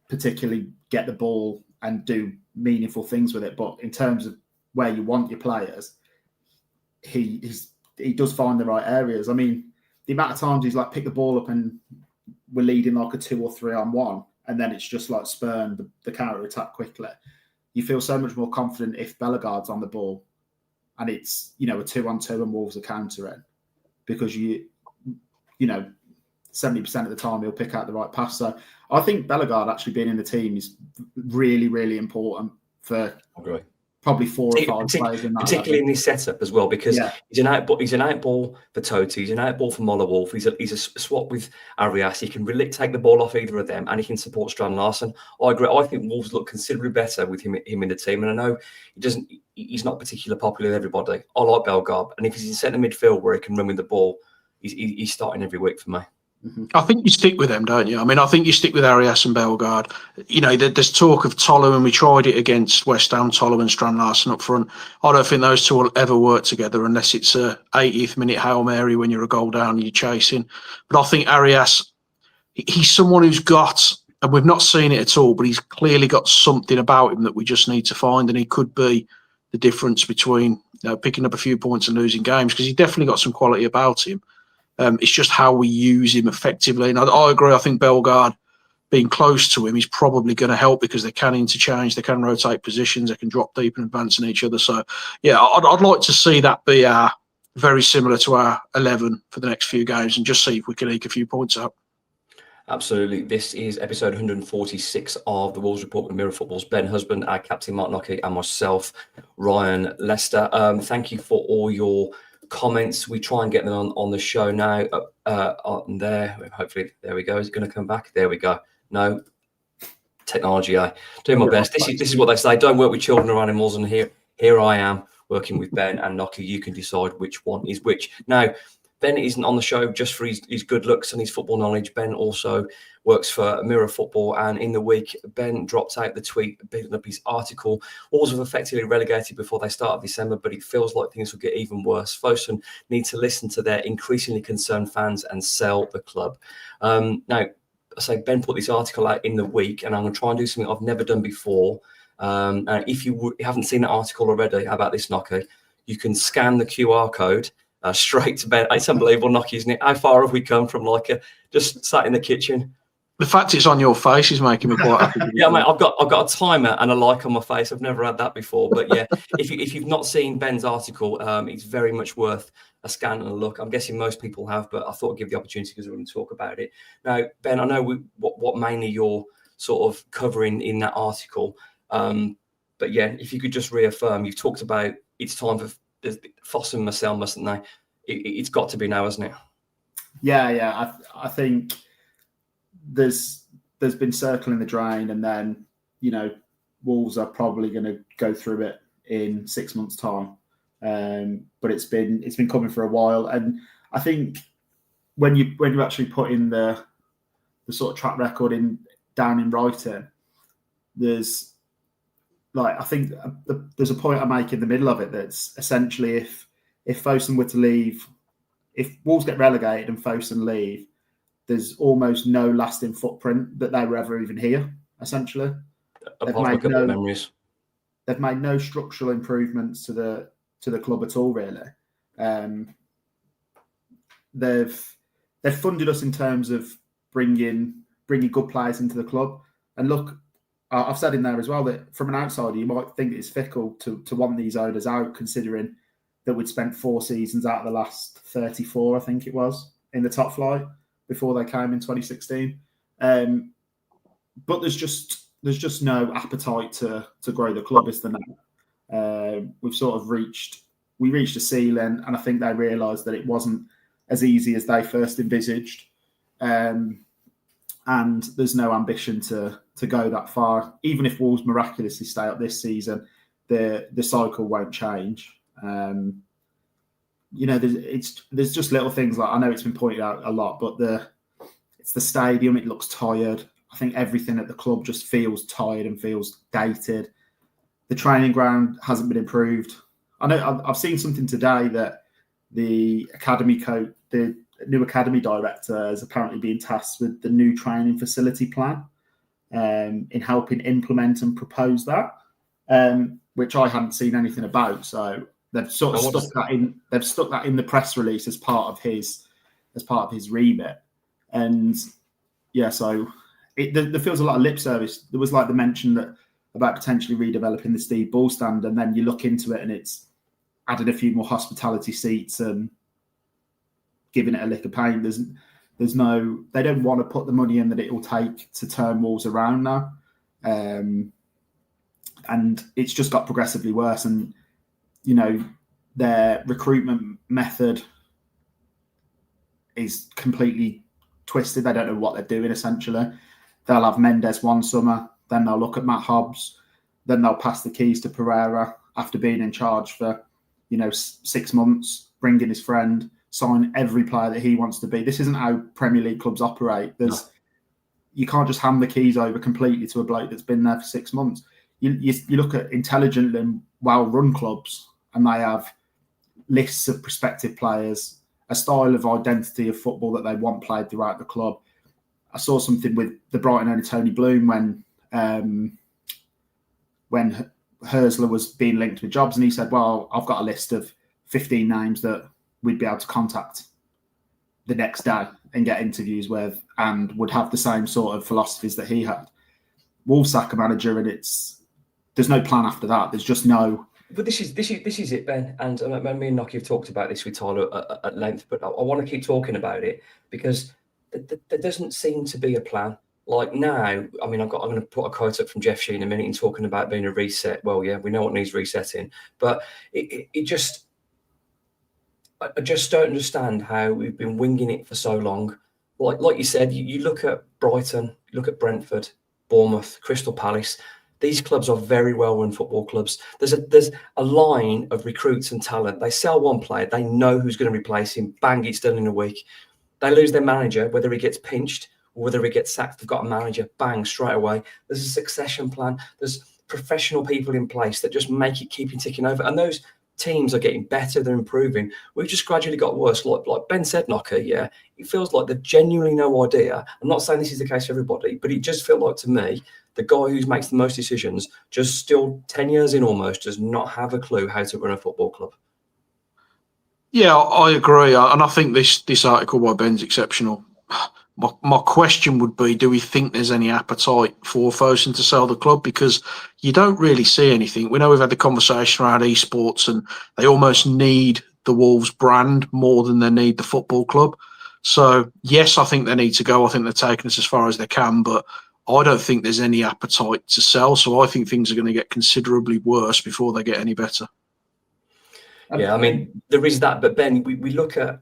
particularly get the ball and do meaningful things with it. But in terms of where you want your players, he does find the right areas. I mean, the amount of times he's like pick the ball up and we're leading like a 2 or 3 on 1, and then it's just like spurn the counter attack quickly. You feel so much more confident if Bellegarde's on the ball and it's a 2-on-2 and Wolves are countering, because 70% of the time he'll pick out the right pass. So I think Bellegarde actually being in the team is really, really important for probably 4 or 5 players in that. Particularly in this setup as well, because Yeah. he's an out ball for Totti, he's an out ball for Mollewolf, he's a swap with Arias. He can really take the ball off either of them, and he can support Strand Larsen. I agree. I think Wolves look considerably better with him in the team, and I know he's not particularly popular with everybody. I like Bellegarde, and if he's in centre midfield where he can run with the ball, he's starting every week for me. Mm-hmm. I think you stick with them, don't you? I mean, I think you stick with Arias and Bellegarde. You know, there's talk of Tolo, and we tried it against West Ham, Tolo and Strand Larsen up front. I don't think those two will ever work together unless it's a 80th minute Hail Mary when you're a goal down and you're chasing. But I think Arias, he's someone who's got, and we've not seen it at all, but he's clearly got something about him that we just need to find, and he could be the difference between picking up a few points and losing games, because he's definitely got some quality about him. It's just how we use him effectively. And I agree. I think Bellegarde, being close to him, is probably going to help, because they can interchange, they can rotate positions, they can drop deep and advance in each other. So, yeah, I'd like to see that be very similar to our 11 for the next few games, and just see if we can eke a few points out. Absolutely. This is episode 146 of the Wolves Report with Mirror Football's Ben Husband, our captain Mark Nocky, and myself, Ryan Lester. Thank you for all your comments. We try and get them on the show now. On there, hopefully, there we go. Is it going to come back? There we go. No, technology. Doing my best. This is what they say. Don't work with children or animals. And here I am working with Ben and Nocky. You can decide which one is which. Now, Ben isn't on the show just for his good looks and his football knowledge. Ben also works for Mirror Football, and in the week, Ben dropped out the tweet, building up his article. Wolves have effectively relegated before they start December, but it feels like things will get even worse. Fosun need to listen to their increasingly concerned fans and sell the club. Now, I say Ben put this article out in the week, and I'm going to try and do something I've never done before. If you haven't seen that article already, how about this, Nocky? You can scan the QR code straight to Ben. It's unbelievable, Nocky, isn't it? How far have we come from just sat in the kitchen? The fact it's on your face is making me quite happy. Yeah, mate, I've got a timer and a like on my face. I've never had that before. But yeah, if you've not seen Ben's article, it's very much worth a scan and a look. I'm guessing most people have, but I thought I'd give the opportunity because we're going to talk about it. Now, Ben, I know what mainly you're sort of covering in that article. But yeah, if you could just reaffirm, you've talked about it's time for Fosun and Marcel, mustn't they? It's got to be now, hasn't it? Yeah. I think there's been circling the drain, and then Wolves are probably going to go through it in 6 months' time. But it's been coming for a while, and I think when you actually put in the sort of track record down in writing, there's I think there's a point I make in the middle of it that's essentially if Fosun were to leave, if Wolves get relegated and Fosun leave, there's almost no lasting footprint that they were ever even here, essentially. Apart from memories. They've made no structural improvements to the club at all, really. They've funded us in terms of bringing good players into the club. And look, I've said in there as well that from an outsider, you might think it's fickle to want these owners out, considering that we'd spent 4 seasons out of the last 34, I think it was, in the top flight before they came in 2016. But there's just no appetite to grow the club, is there now? We've sort of reached a ceiling, and I think they realised that it wasn't as easy as they first envisaged. And there's no ambition to go that far. Even if Wolves miraculously stay up this season, the cycle won't change. There's just little things like, I know it's been pointed out a lot, but it's the stadium. It looks tired. I think everything at the club just feels tired and feels dated. The training ground hasn't been improved. I know I've seen something today that the new academy director is apparently being tasked with the new training facility plan, in helping implement and propose that, which I hadn't seen anything about. So they've sort of stuck that in the press release as part of his remit. And yeah, so there feels a lot of lip service. There was the mention about potentially redeveloping the Steve Bull stand, and then you look into it and it's added a few more hospitality seats and giving it a lick of paint. They don't want to put the money in that it will take to turn Wolves around now. and it's just got progressively worse. And you know, their recruitment method is completely twisted. They don't know what they're doing. Essentially, they'll have Mendes one summer, then they'll look at Matt Hobbs, then they'll pass the keys to Pereira after being in charge for 6 months, bring in his friend, sign every player that he wants to be. This isn't how Premier League clubs operate. You can't just hand the keys over completely to a bloke that's been there for 6 months. You look at intelligent and well-run clubs, and they have lists of prospective players, a style of identity of football that they want played throughout the club. I saw something with the Brighton owner Tony Bloom when Hersler was being linked with jobs, and he said, well, I've got a list of 15 names that we'd be able to contact the next day and get interviews with, and would have the same sort of philosophies that he had. Wolves sack a manager, and there's no plan after that. There's just no. But this is it, Ben. And me and Nocky have talked about this with Tyler at length, but I want to keep talking about it because there doesn't seem to be a plan. Like now, I mean, I'm going to put a quote up from Jeff Sheen in a minute and talking about being a reset. Well, yeah, we know what needs resetting, but I just don't understand how we've been winging it for so long. Like you said, you look at Brighton, you look at Brentford, Bournemouth, Crystal Palace. These clubs are very well-run football clubs. There's a line of recruits and talent. They sell one player, they know who's going to replace him. Bang, it's done in a week. They lose their manager, whether he gets pinched or whether he gets sacked. They've got a manager, bang, straight away. There's a succession plan. There's professional people in place that just make it keep ticking over. And those teams are getting better, they're improving. We've just gradually got worse. Like Ben said, Knocker, yeah, it feels like they've genuinely no idea. I'm not saying this is the case for everybody, but it just feels like to me, the guy who makes the most decisions, just still 10 years in almost, does not have a clue how to run a football club. Yeah, I agree. And I think this article by Ben's exceptional. My question would be, do we think there's any appetite for Fosun to sell the club? Because you don't really see anything. We know we've had the conversation around esports, and they almost need the Wolves brand more than they need the football club. So, yes, I think they need to go. I think they're taking us as far as they can, but I don't think there's any appetite to sell. So I think things are going to get considerably worse before they get any better. Yeah, I mean, there is that. But Ben, we look at,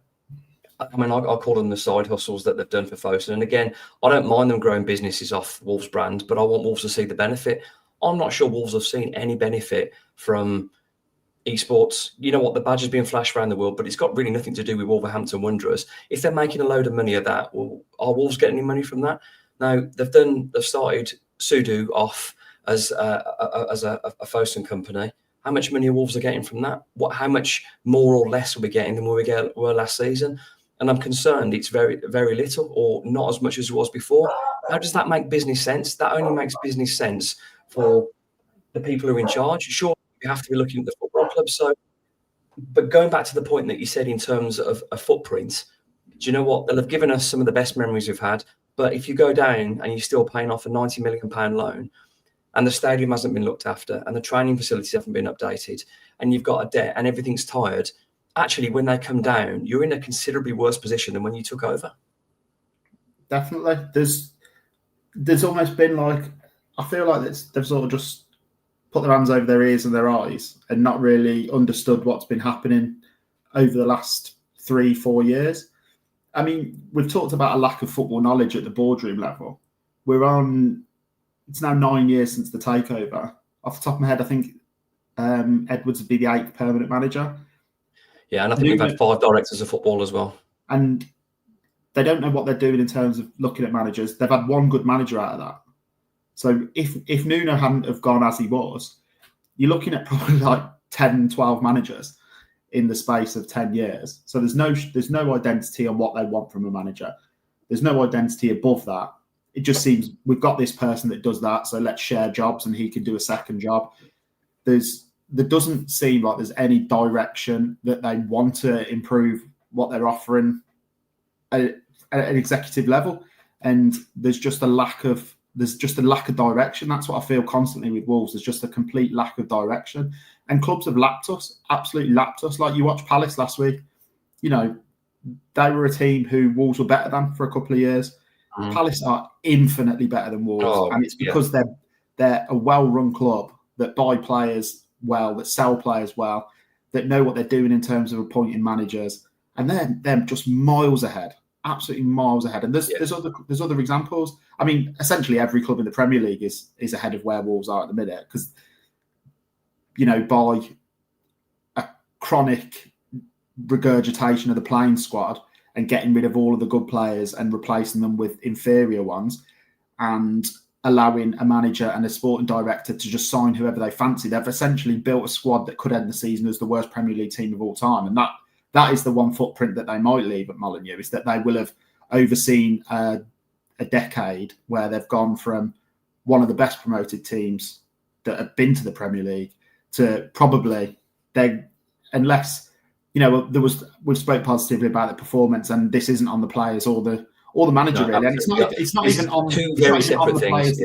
I mean, I call them the side hustles that they've done for Fosun. And again, I don't mind them growing businesses off Wolves brand, but I want Wolves to see the benefit. I'm not sure Wolves have seen any benefit from esports. You know what? The badge is being flashed around the world, but it's got really nothing to do with Wolverhampton Wanderers. If they're making a load of money of that, well, are Wolves getting any money from that? Now, they've started Sudo off as a Fosun company. How much money are Wolves are getting from that? How much more or less are we getting than were last season? And I'm concerned it's very, very little or not as much as it was before. How does that make business sense? That only makes business sense for the people who are in charge. Sure, we have to be looking at the football club. So, but going back to the point that you said in terms of a footprint, do you know what? They'll have given us some of the best memories we've had. But if you go down and you're still paying off a £90 million loan, and the stadium hasn't been looked after, and the training facilities haven't been updated, and you've got a debt and everything's tired, actually, when they come down, you're in a considerably worse position than when you took over. Definitely. There's almost been like, I feel like they've sort of just put their hands over their ears and their eyes and not really understood what's been happening over the last 3-4 years. I mean, we've talked about a lack of football knowledge at the boardroom level. It's now 9 years since the takeover. Off the top of my head, I think Edwards would be the 8th permanent manager. Yeah, and I think we've had 5 directors of football as well. And they don't know what they're doing in terms of looking at managers. They've had one good manager out of that. So if Nuno hadn't have gone as he was, you're looking at probably like 10, 12 managers in the space of 10 years. So there's no identity on what they want from a manager. There's no identity above that. It just seems we've got this person that does that, so let's share jobs and he can do a second job. There doesn't seem like there's any direction that they want to improve what they're offering at an executive level, and there's just a lack of direction. That's what I feel constantly with Wolves. There's just a complete lack of direction, and clubs have absolutely lapped us. Like you watched Palace last week, you know, they were a team who Wolves were better than for a couple of years. Palace are infinitely better than Wolves, and it's because they're a well-run club that buy players well, that sell players well, that know what they're doing in terms of appointing managers, and they're just miles ahead, absolutely miles ahead. And there's other examples. I mean, essentially every club in the Premier League is ahead of where Wolves are at the minute, because by a chronic regurgitation of the playing squad and getting rid of all of the good players and replacing them with inferior ones, and allowing a manager and a sporting director to just sign whoever they fancy, they've essentially built a squad that could end the season as the worst Premier League team of all time. And that is the one footprint that they might leave at Molineux, is that they will have overseen a decade where they've gone from one of the best promoted teams that have been to the Premier League to probably unless we've spoke positively about the performance, and this isn't on the players or the manager, really. And it's not even on the players.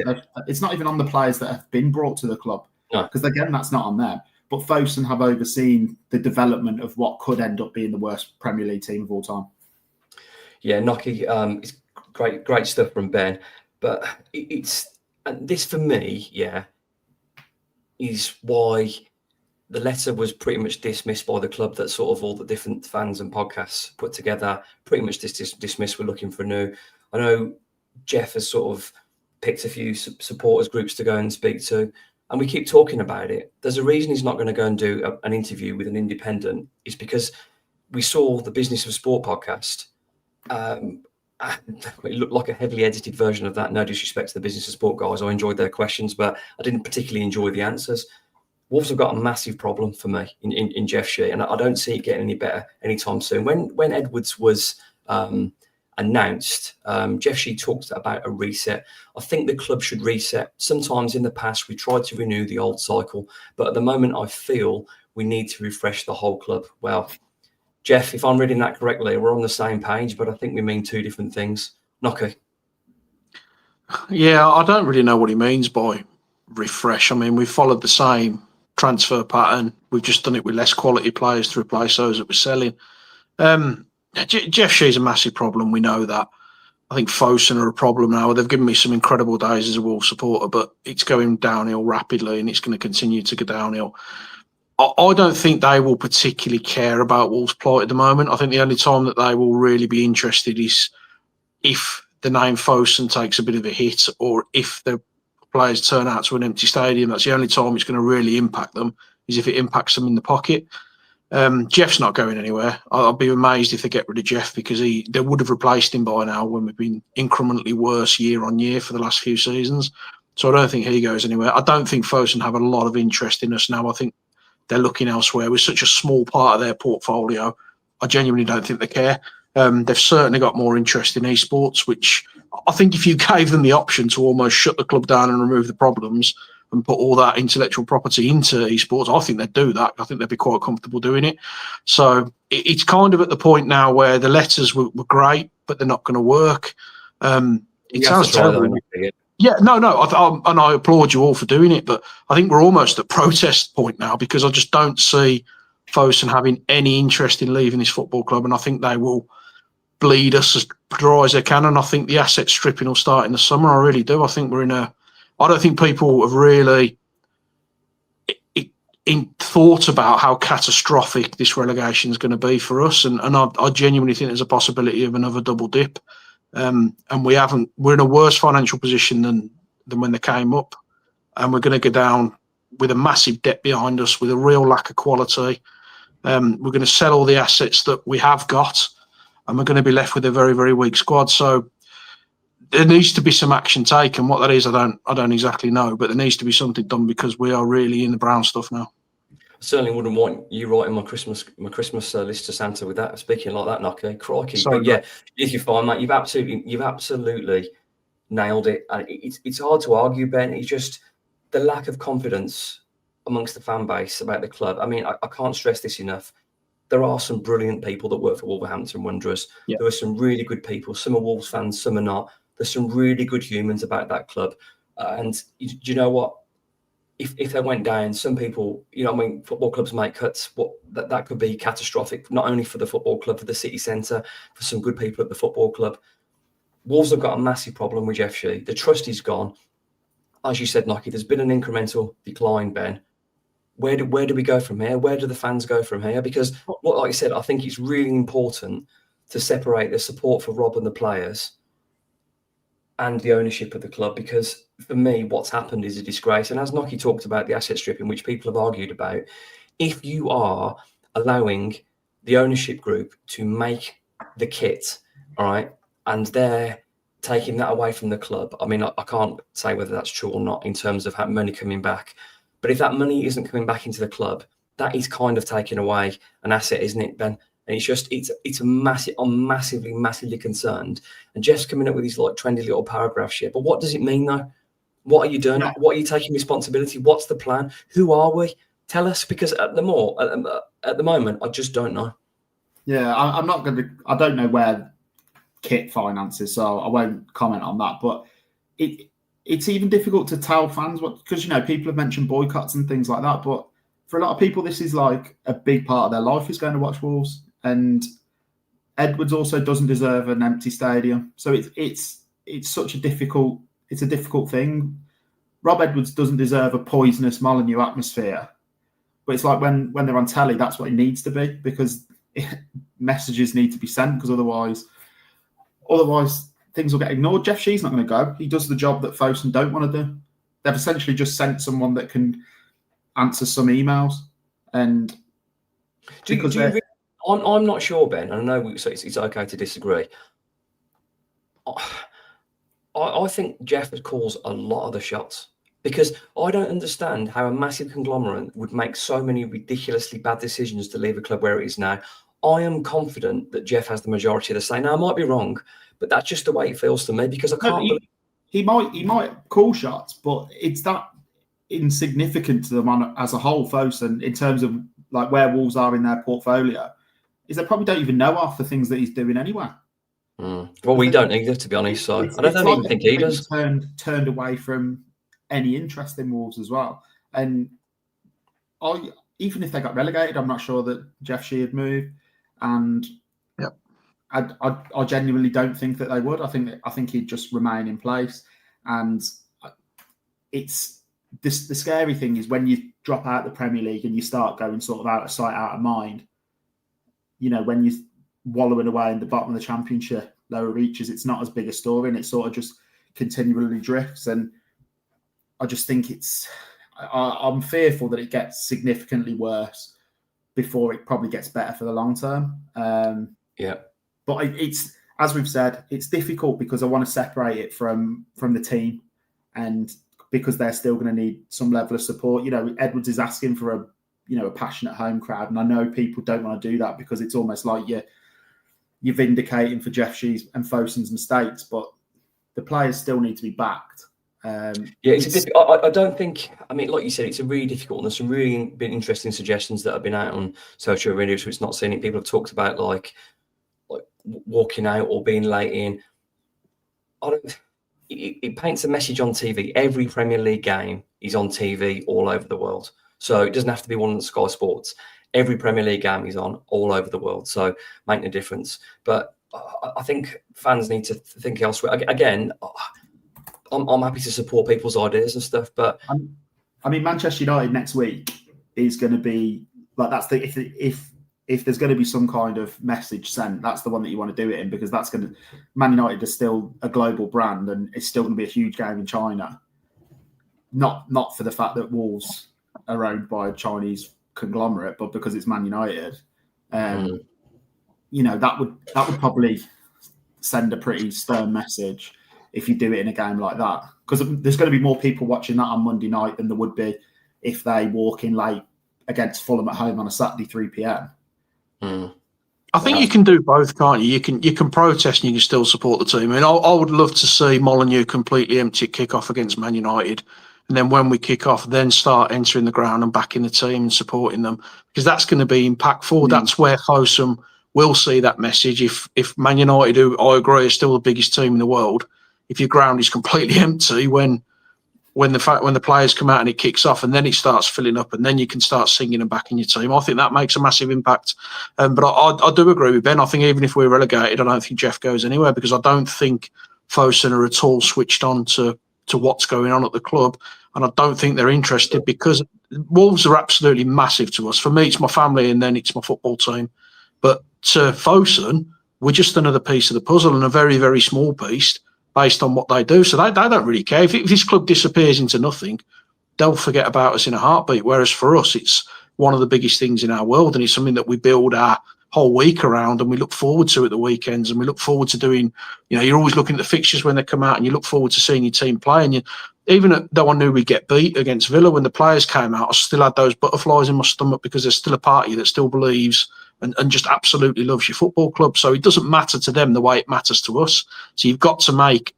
It's not even on the players that have been brought to the club, because again, that's not on them. But Fosun have overseen the development of what could end up being the worst Premier League team of all time. Yeah, Nocky, it's great stuff from Ben. But this for me, is why the letter was pretty much dismissed by the club, that sort of all the different fans and podcasts put together, pretty much dismissed. We're looking for new. I know Jeff has sort of picked a few supporters groups to go and speak to, and we keep talking about it. There's a reason he's not going to go and do an interview with an independent. It's because we saw the Business of Sport podcast. It looked like a heavily edited version of that. No disrespect to the Business of Sport guys. I enjoyed their questions, but I didn't particularly enjoy the answers. Wolves have got a massive problem for me in Jeff Shee, and I don't see it getting any better anytime soon. When Edwards was announced, Jeff Shee talked about a reset. I think the club should reset. Sometimes in the past we tried to renew the old cycle, but at the moment I feel we need to refresh the whole club. Well, Jeff, if I'm reading that correctly, we're on the same page, but I think we mean two different things. Nocky. Yeah, I don't really know what he means by refresh. I mean, we've followed the same transfer pattern. We've just done it with less quality players to replace those that we're selling. Jeff Shee's a massive problem. We know that. I think Fosun are a problem now. They've given me some incredible days as a Wolves supporter, but it's going downhill rapidly, and it's going to continue to go downhill. I don't think they will particularly care about Wolves' plight at the moment. I think the only time that they will really be interested is if the name Fosun takes a bit of a hit, or if the players turn out to an empty stadium. That's the only time it's going to really impact them, is if it impacts them in the pocket. Jeff's not going anywhere. I'll be amazed if they get rid of Jeff, because they would have replaced him by now when we've been incrementally worse year on year for the last few seasons. So I don't think he goes anywhere. I don't think Fosun have a lot of interest in us now. I think they're looking elsewhere. With such a small part of their portfolio, I genuinely don't think they care. They've certainly got more interest in esports, which I think if you gave them the option to almost shut the club down and remove the problems and put all that intellectual property into esports, I think they'd do that. I think they'd be quite comfortable doing it. So it's kind of at the point now where the letters were great, but they're not going to work. It sounds terrible. Yeah, no, and I applaud you all for doing it, but I think we're almost at protest point now, because I just don't see Fosun having any interest in leaving this football club, and I think they will bleed us as dry as they can, and I think the asset stripping will start in the summer. I really do. I think I don't think people have really thought about how catastrophic this relegation is going to be for us, and I genuinely think there's a possibility of another double dip. And we're in a worse financial position than when they came up, and we're going to go down with a massive debt behind us, with a real lack of quality. We're going to sell all the assets that we have got, and we're going to be left with a very, very weak squad. So there needs to be some action taken. What that is, I don't exactly know, but there needs to be something done, because we are really in the brown stuff now. I certainly wouldn't want you writing my Christmas list to Santa with that, speaking like that, Nocky. Crikey. Sorry, but yeah, if you're fine, mate, you've absolutely nailed it. And it's hard to argue, Ben. It's just the lack of confidence amongst the fan base about the club. I mean, I can't stress this enough. There are some brilliant people that work for Wolverhampton Wanderers. Yeah. There are some really good people. Some are Wolves fans, some are not. There's some really good humans about that club. And do you know what? If they went down, some people, football clubs make cuts. That could be catastrophic, not only for the football club, for the city centre, for some good people at the football club. Wolves have got a massive problem with Jeff Shee. The trust is gone. as you said, Nike, there's been an incremental decline, Ben. Where do we go from here? Where do the fans go from here? Because, like I said, I think it's really important to separate the support for Rob and the players and the ownership of the club. Because for me, what's happened is a disgrace. And as Nike talked about the asset stripping, which people have argued about, if you are allowing the ownership group to make the kit, all right, and they're taking that away from the club. I mean, I can't say whether that's true or not in terms of how money coming back. But if that money isn't coming back into the club, that is kind of taking away an asset, isn't it, Ben? And it's a massive. I'm massively concerned. And Jeff's coming up with these like trendy little paragraphs here. But what does it mean though? What are you doing? Yeah. What are you taking responsibility? What's the plan? Who are we? Tell us, because at the moment, I just don't know. Yeah, I'm not going to. I don't know where kit finances, so I won't comment on that. But it's even difficult to tell fans what, because people have mentioned boycotts and things like that. But for a lot of people, this is like a big part of their life is going to watch Wolves. And Edwards also doesn't deserve an empty stadium. So it's such a difficult thing. Rob Edwards doesn't deserve a poisonous Molineux atmosphere. But it's like when they're on telly, that's what it needs to be, because messages need to be sent, because otherwise things will get ignored. Jeff Shee's not going to go. He does the job that Fosun don't want to do. They've essentially just sent someone that can answer some emails. And I'm not sure, Ben. And I know it's okay to disagree. I think Jeff calls a lot of the shots, because I don't understand how a massive conglomerate would make so many ridiculously bad decisions to leave a club where it is now. I am confident that Jeff has the majority of the say. Now, I might be wrong, but that's just the way it feels to me, because I can't believe... He might call shots, but it's that insignificant to them as a whole, Fosun, in terms of like where Wolves are in their portfolio, is they probably don't even know half the things that he's doing anyway. Well, we don't either, to be honest. So I don't even think he does. Turned away from any interest in Wolves as well. And even if they got relegated, I'm not sure that Jeff Shee had moved. And I genuinely don't think that they would. I think he'd just remain in place. And it's this. The scary thing is when you drop out the Premier League and you start going sort of out of sight, out of mind. When you're wallowing away in the bottom of the Championship, lower reaches, it's not as big a story, and it sort of just continually drifts. And I just think I'm fearful that it gets significantly worse before it probably gets better for the long term. But it's, as we've said, it's difficult because I want to separate it from the team, and because they're still going to need some level of support. Edwards is asking for a passionate home crowd, and I know people don't want to do that because it's almost like you're vindicating for Jeff Shee's and Fosun's mistakes, but the players still need to be backed. I don't think. I mean, like you said, it's a really difficult. And there's some really been interesting suggestions that have been out on social media, so it's not seen it. People have talked about like walking out or being late in. It paints a message on TV. Every Premier League game is on TV all over the world, so it doesn't have to be one on Sky Sports. Every Premier League game is on all over the world, so making a difference. But I think fans need to think elsewhere. Again, I'm happy to support people's ideas and stuff, but I mean, Manchester United next week is going to be like, that's the if there's going to be some kind of message sent, that's the one that you want to do it in, because that's going to, Man United is still a global brand and it's still going to be a huge game in China. Not for the fact that Wolves are owned by a Chinese conglomerate, but because it's Man United. That would probably send a pretty stern message if you do it in a game like that, because there's going to be more people watching that on Monday night than there would be if they walk in late against Fulham at home on a Saturday 3 p.m. I think you can do both, can't you? You can protest and you can still support the team. I mean, I would love to see Molineux completely empty at kick-off against Man United, and then when we kick off, then start entering the ground and backing the team and supporting them, because that's going to be impactful. That's where Fosun will see that message. If Man United, who I agree is still the biggest team in the world, if your ground is completely empty when the players come out and it kicks off and then it starts filling up and then you can start singing and backing your team, I think that makes a massive impact. But I do agree with Ben. I think even if we're relegated, I don't think Jeff goes anywhere, because I don't think Fosun are at all switched on to to what's going on at the club. And I don't think they're interested, because Wolves are absolutely massive to us. For me, it's my family, and then it's my football team. But to Fosun, we're just another piece of the puzzle, and a very, very small piece based on what they do. So they don't really care. If this club disappears into nothing, they'll forget about us in a heartbeat. Whereas for us, it's one of the biggest things in our world, and it's something that we build our whole week around, and we look forward to at the weekends, and we look forward to doing, you're always looking at the fixtures when they come out, and you look forward to seeing your team play. And even though I knew we'd get beat against Villa, when the players came out, I still had those butterflies in my stomach, because there's still a party that still believes and just absolutely loves your football club. So it doesn't matter to them the way it matters to us. So you've got to make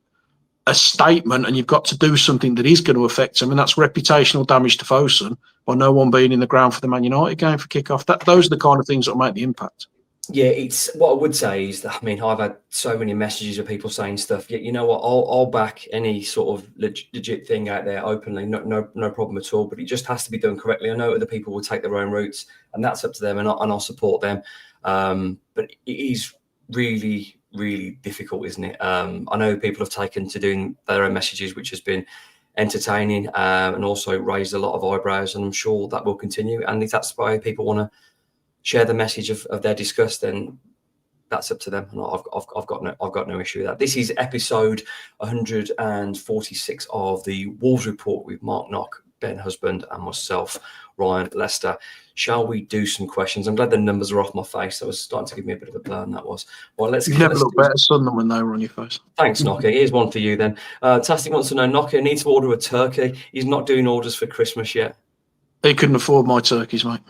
a statement, and you've got to do something that is going to affect them, and that's reputational damage to Fosun by no one being in the ground for the Man United game for kick-off. Those are the kind of things that will make the impact. Yeah, it's what I would say is that, I mean, I've had so many messages of people saying stuff. You know what? I'll back any sort of legit thing out there openly. No problem at all. But it just has to be done correctly. I know other people will take their own routes, and that's up to them, and I'll support them. But it is really, really difficult, isn't it? I know people have taken to doing their own messages, which has been entertaining, and also raised a lot of eyebrows, and I'm sure that will continue. And if that's why people want to share the message of their disgust, then that's up to them. And I've got no issue with that. This is episode 146 of the Wolves Report with Mark Knock, Ben Husband, and myself, Ryan Lester. Shall we do some questions? I'm glad the numbers are off my face. That was starting to give me a bit of a burn, that was. Well, You never look better, son, than when they were on your face. Thanks, Nocky. Here's one for you then. Tastic wants to know, Nocky, I need to order a turkey. He's not doing orders for Christmas yet. He couldn't afford my turkeys, mate.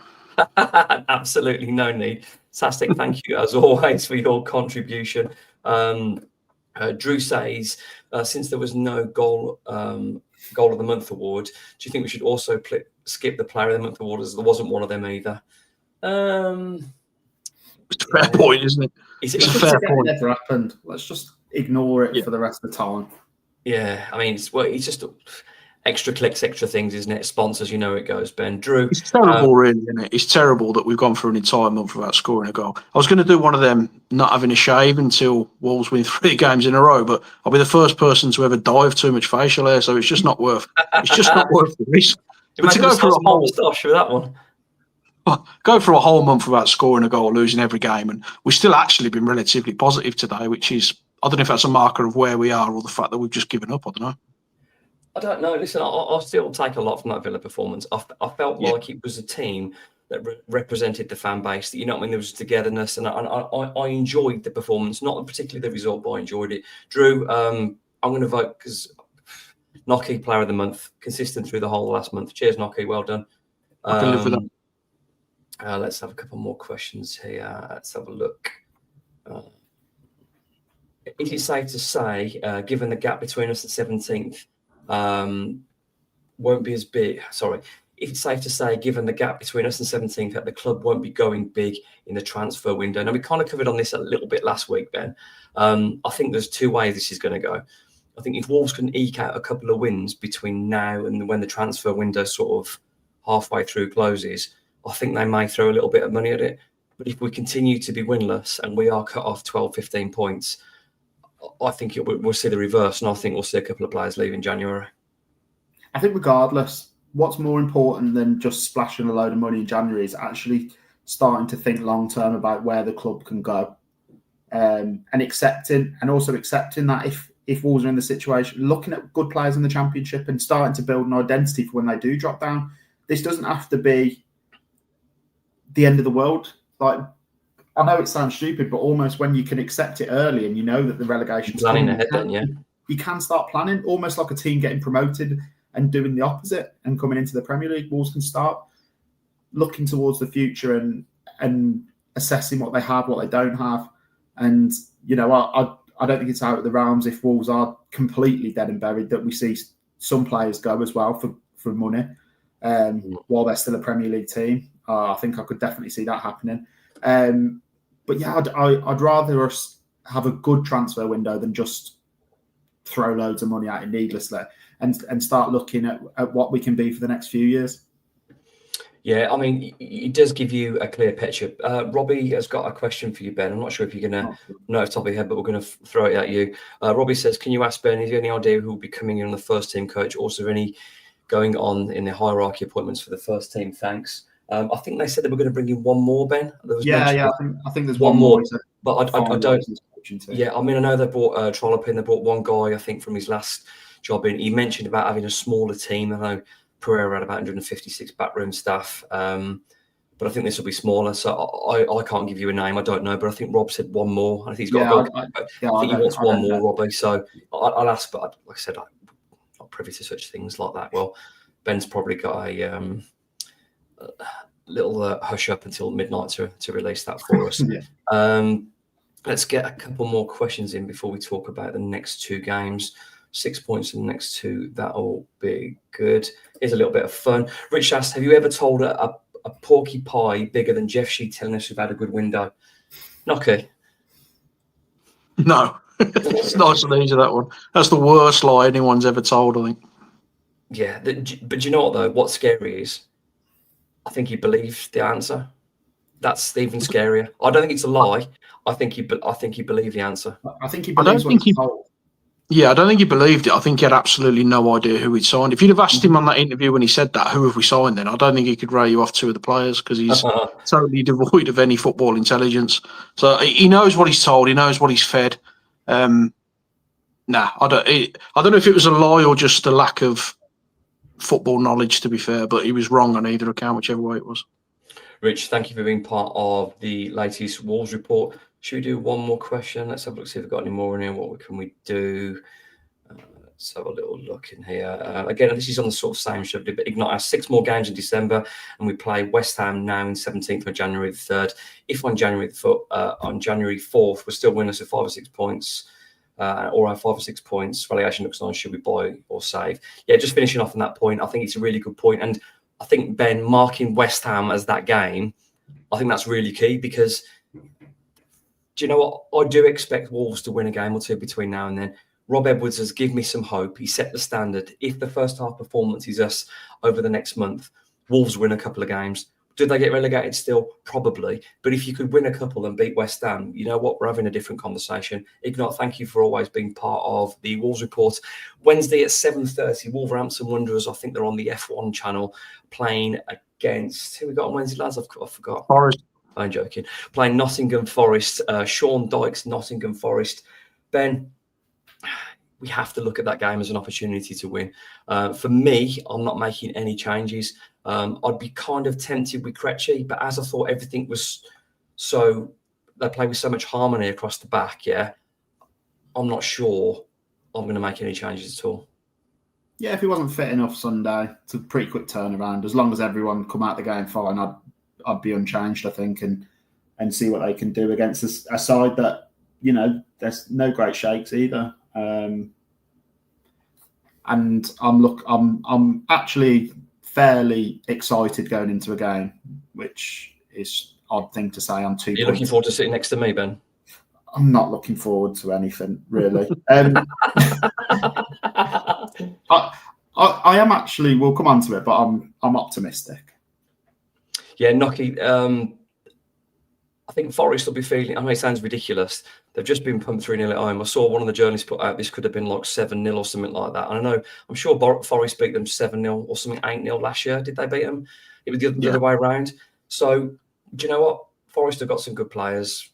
Absolutely no need. Tastic, thank you as always for your contribution. Drew says, since there was no goal of the month award, do you think we should also skip the player of the month award, as there wasn't one of them either? It's a fair point, isn't it? It's a fair point. It never happened. Let's just ignore it for the rest of the time. Yeah, I mean, it's just extra clicks, extra things, isn't it? Sponsors, you know it goes, Ben. Drew. It's terrible, really, isn't it? It's terrible that we've gone for an entire month without scoring a goal. I was going to do one of them not having a shave until Wolves win 3 games in a row, but I'll be the first person to ever die of too much facial hair, so it's just not worth the risk. But to go for a whole moustache for that one. Go for a whole month without scoring a goal, losing every game, and we've still actually been relatively positive today, which is, I don't know if that's a marker of where we are or the fact that we've just given up. I don't know. I don't know. Listen, I'll still take a lot from that Villa performance. I felt like it was a team that represented the fan base. You know what I mean? There was togetherness, and I enjoyed the performance, not particularly the result, but I enjoyed it. Drew, I'm going to vote because Nocky, player of the month, consistent through the whole last month. Cheers, Nocky. Well done. I can live with that. Let's have a couple more questions here. Let's have a look. Is it safe to say, given the gap between us and 17th, won't be as big? Sorry. If it's safe to say, given the gap between us and 17th, that the club won't be going big in the transfer window. Now, we kind of covered on this a little bit last week, Ben. I think there's 2 ways this is going to go. I think if Wolves can eke out a couple of wins between now and when the transfer window sort of halfway through closes, I think they may throw a little bit of money at it. But if we continue to be winless and we are cut off 12, 15 points, I think we'll see the reverse, and I think we'll see a couple of players leave in January. I think regardless, what's more important than just splashing a load of money in January is actually starting to think long-term about where the club can go, and accepting that if Wolves are in the situation, looking at good players in the Championship and starting to build an identity for when they do drop down. This doesn't have to be the end of the world. Like, I know it sounds stupid, but almost when you can accept it early and you know that the relegation's planning coming, ahead, then, yeah, you can start planning, almost like a team getting promoted and doing the opposite and coming into the Premier League. Wolves can start looking towards the future and assessing what they have, what they don't have. And, you know, I don't think it's out of the realms if Wolves are completely dead and buried that we see some players go as well for money while they're still a Premier League team. I think I could definitely see that happening. But yeah, I'd rather us have a good transfer window than just throw loads of money at it needlessly and start looking at what we can be for the next few years. Yeah, I mean, it does give you a clear picture. Robbie has got a question for you, Ben. I'm not sure if you're going to know off the top of your head, but we're going to throw it at you. Robbie says, can you ask Ben, is there any idea who will be coming in on the first team coach? Also, any going on in the hierarchy appointments for the first team? Thanks. I think they said they were going to bring in one more, Ben. There was I think there's one more. But I don't. Yeah, I mean, I know they brought Trollope in. They brought one guy, I think, from his last job in. He mentioned about having a smaller team. I know Pereira had about 156 backroom staff, but I think this will be smaller. So I can't give you a name. I don't know, but I think Rob said one more. I think he's got I think he wants one more, Robbie. So I'll ask, but like I said, I'm not privy to such things like that. Well, Ben's probably got a little hush up until midnight to release that for us. Let's get a couple more questions in before we talk about the next two games. 6 points in the next two. That'll be good. Here's a little bit of fun. Rich asked, have you ever told a porky pie bigger than Jeff Sheet telling us we've had a good window? Nocky? No. It's nice and easy, that one. That's the worst lie anyone's ever told, I think. Yeah, but you know what, though? What's scary is I think he believed the answer. That's even scarier. I don't think it's a lie. I think he believed the answer. I think he believes what he's told. Yeah, I don't think he believed it. I think he had absolutely no idea who he'd signed. If you'd have asked him on that interview when he said that, who have we signed then, I don't think he could rail you off two of the players because he's totally devoid of any football intelligence. So he knows what he's told. He knows what he's fed. I don't know if it was a lie or just a lack of football knowledge, to be fair, but he was wrong on either account, whichever way it was. Rich, thank you for being part of the latest Wolves report. Should we do one more question? Let's have a look, see if we've got any more in here. What can we do? Let's have a little look in here. Again, this is on the sort of same show, but Ignite has 6 more games in December, and we play West Ham now in 17th of January the 3rd. If on January 4th, we're still winners of 5 or 6 points, or have 5 or 6 points, relegation looks nice. Should we buy or save? Yeah, just finishing off on that point, I think it's a really good point. And I think, Ben, marking West Ham as that game, I think that's really key because do you know what? I do expect Wolves to win a game or two between now and then. Rob Edwards has given me some hope. He set the standard. If the first half performance is us over the next month, Wolves win a couple of games. Do they get relegated still? Probably. But if you could win a couple and beat West Ham, you know what? We're having a different conversation. Ignat, thank you for always being part of the Wolves report. Wednesday at 7:30, Wolverhampton Wanderers, I think they're on the F1 channel, playing against, who we got on Wednesday, lads? I forgot. Forest. I'm joking. Playing Nottingham Forest, Sean Dyche's Nottingham Forest. Ben, we have to look at that game as an opportunity to win. For me, I'm not making any changes. I'd be kind of tempted with Krejci, but as I thought everything was so, they play with so much harmony across the back, I'm not sure I'm going to make any changes at all. Yeah, if he wasn't fit enough Sunday, it's a pretty quick turnaround. As long as everyone come out the game fine, I'd be unchanged, I think, and see what they can do against a side that, you know, there's no great shakes either. And I'm actually fairly excited going into a game, which is odd thing to say. I'm You're looking forward to sitting next to me, Ben? I'm not looking forward to anything really. I am actually. We'll come on to it, but I'm optimistic. Yeah, Nocky. I think Forest will be feeling. I know it sounds ridiculous. They've just been pumped 3-0 at home. I saw one of the journalists put out this could have been like 7-0 or something like that. And I know, I'm sure Forest beat them 7-0 or something 8-0 last year. Did they beat them? It was the other way around. So do you know what? Forest have got some good players.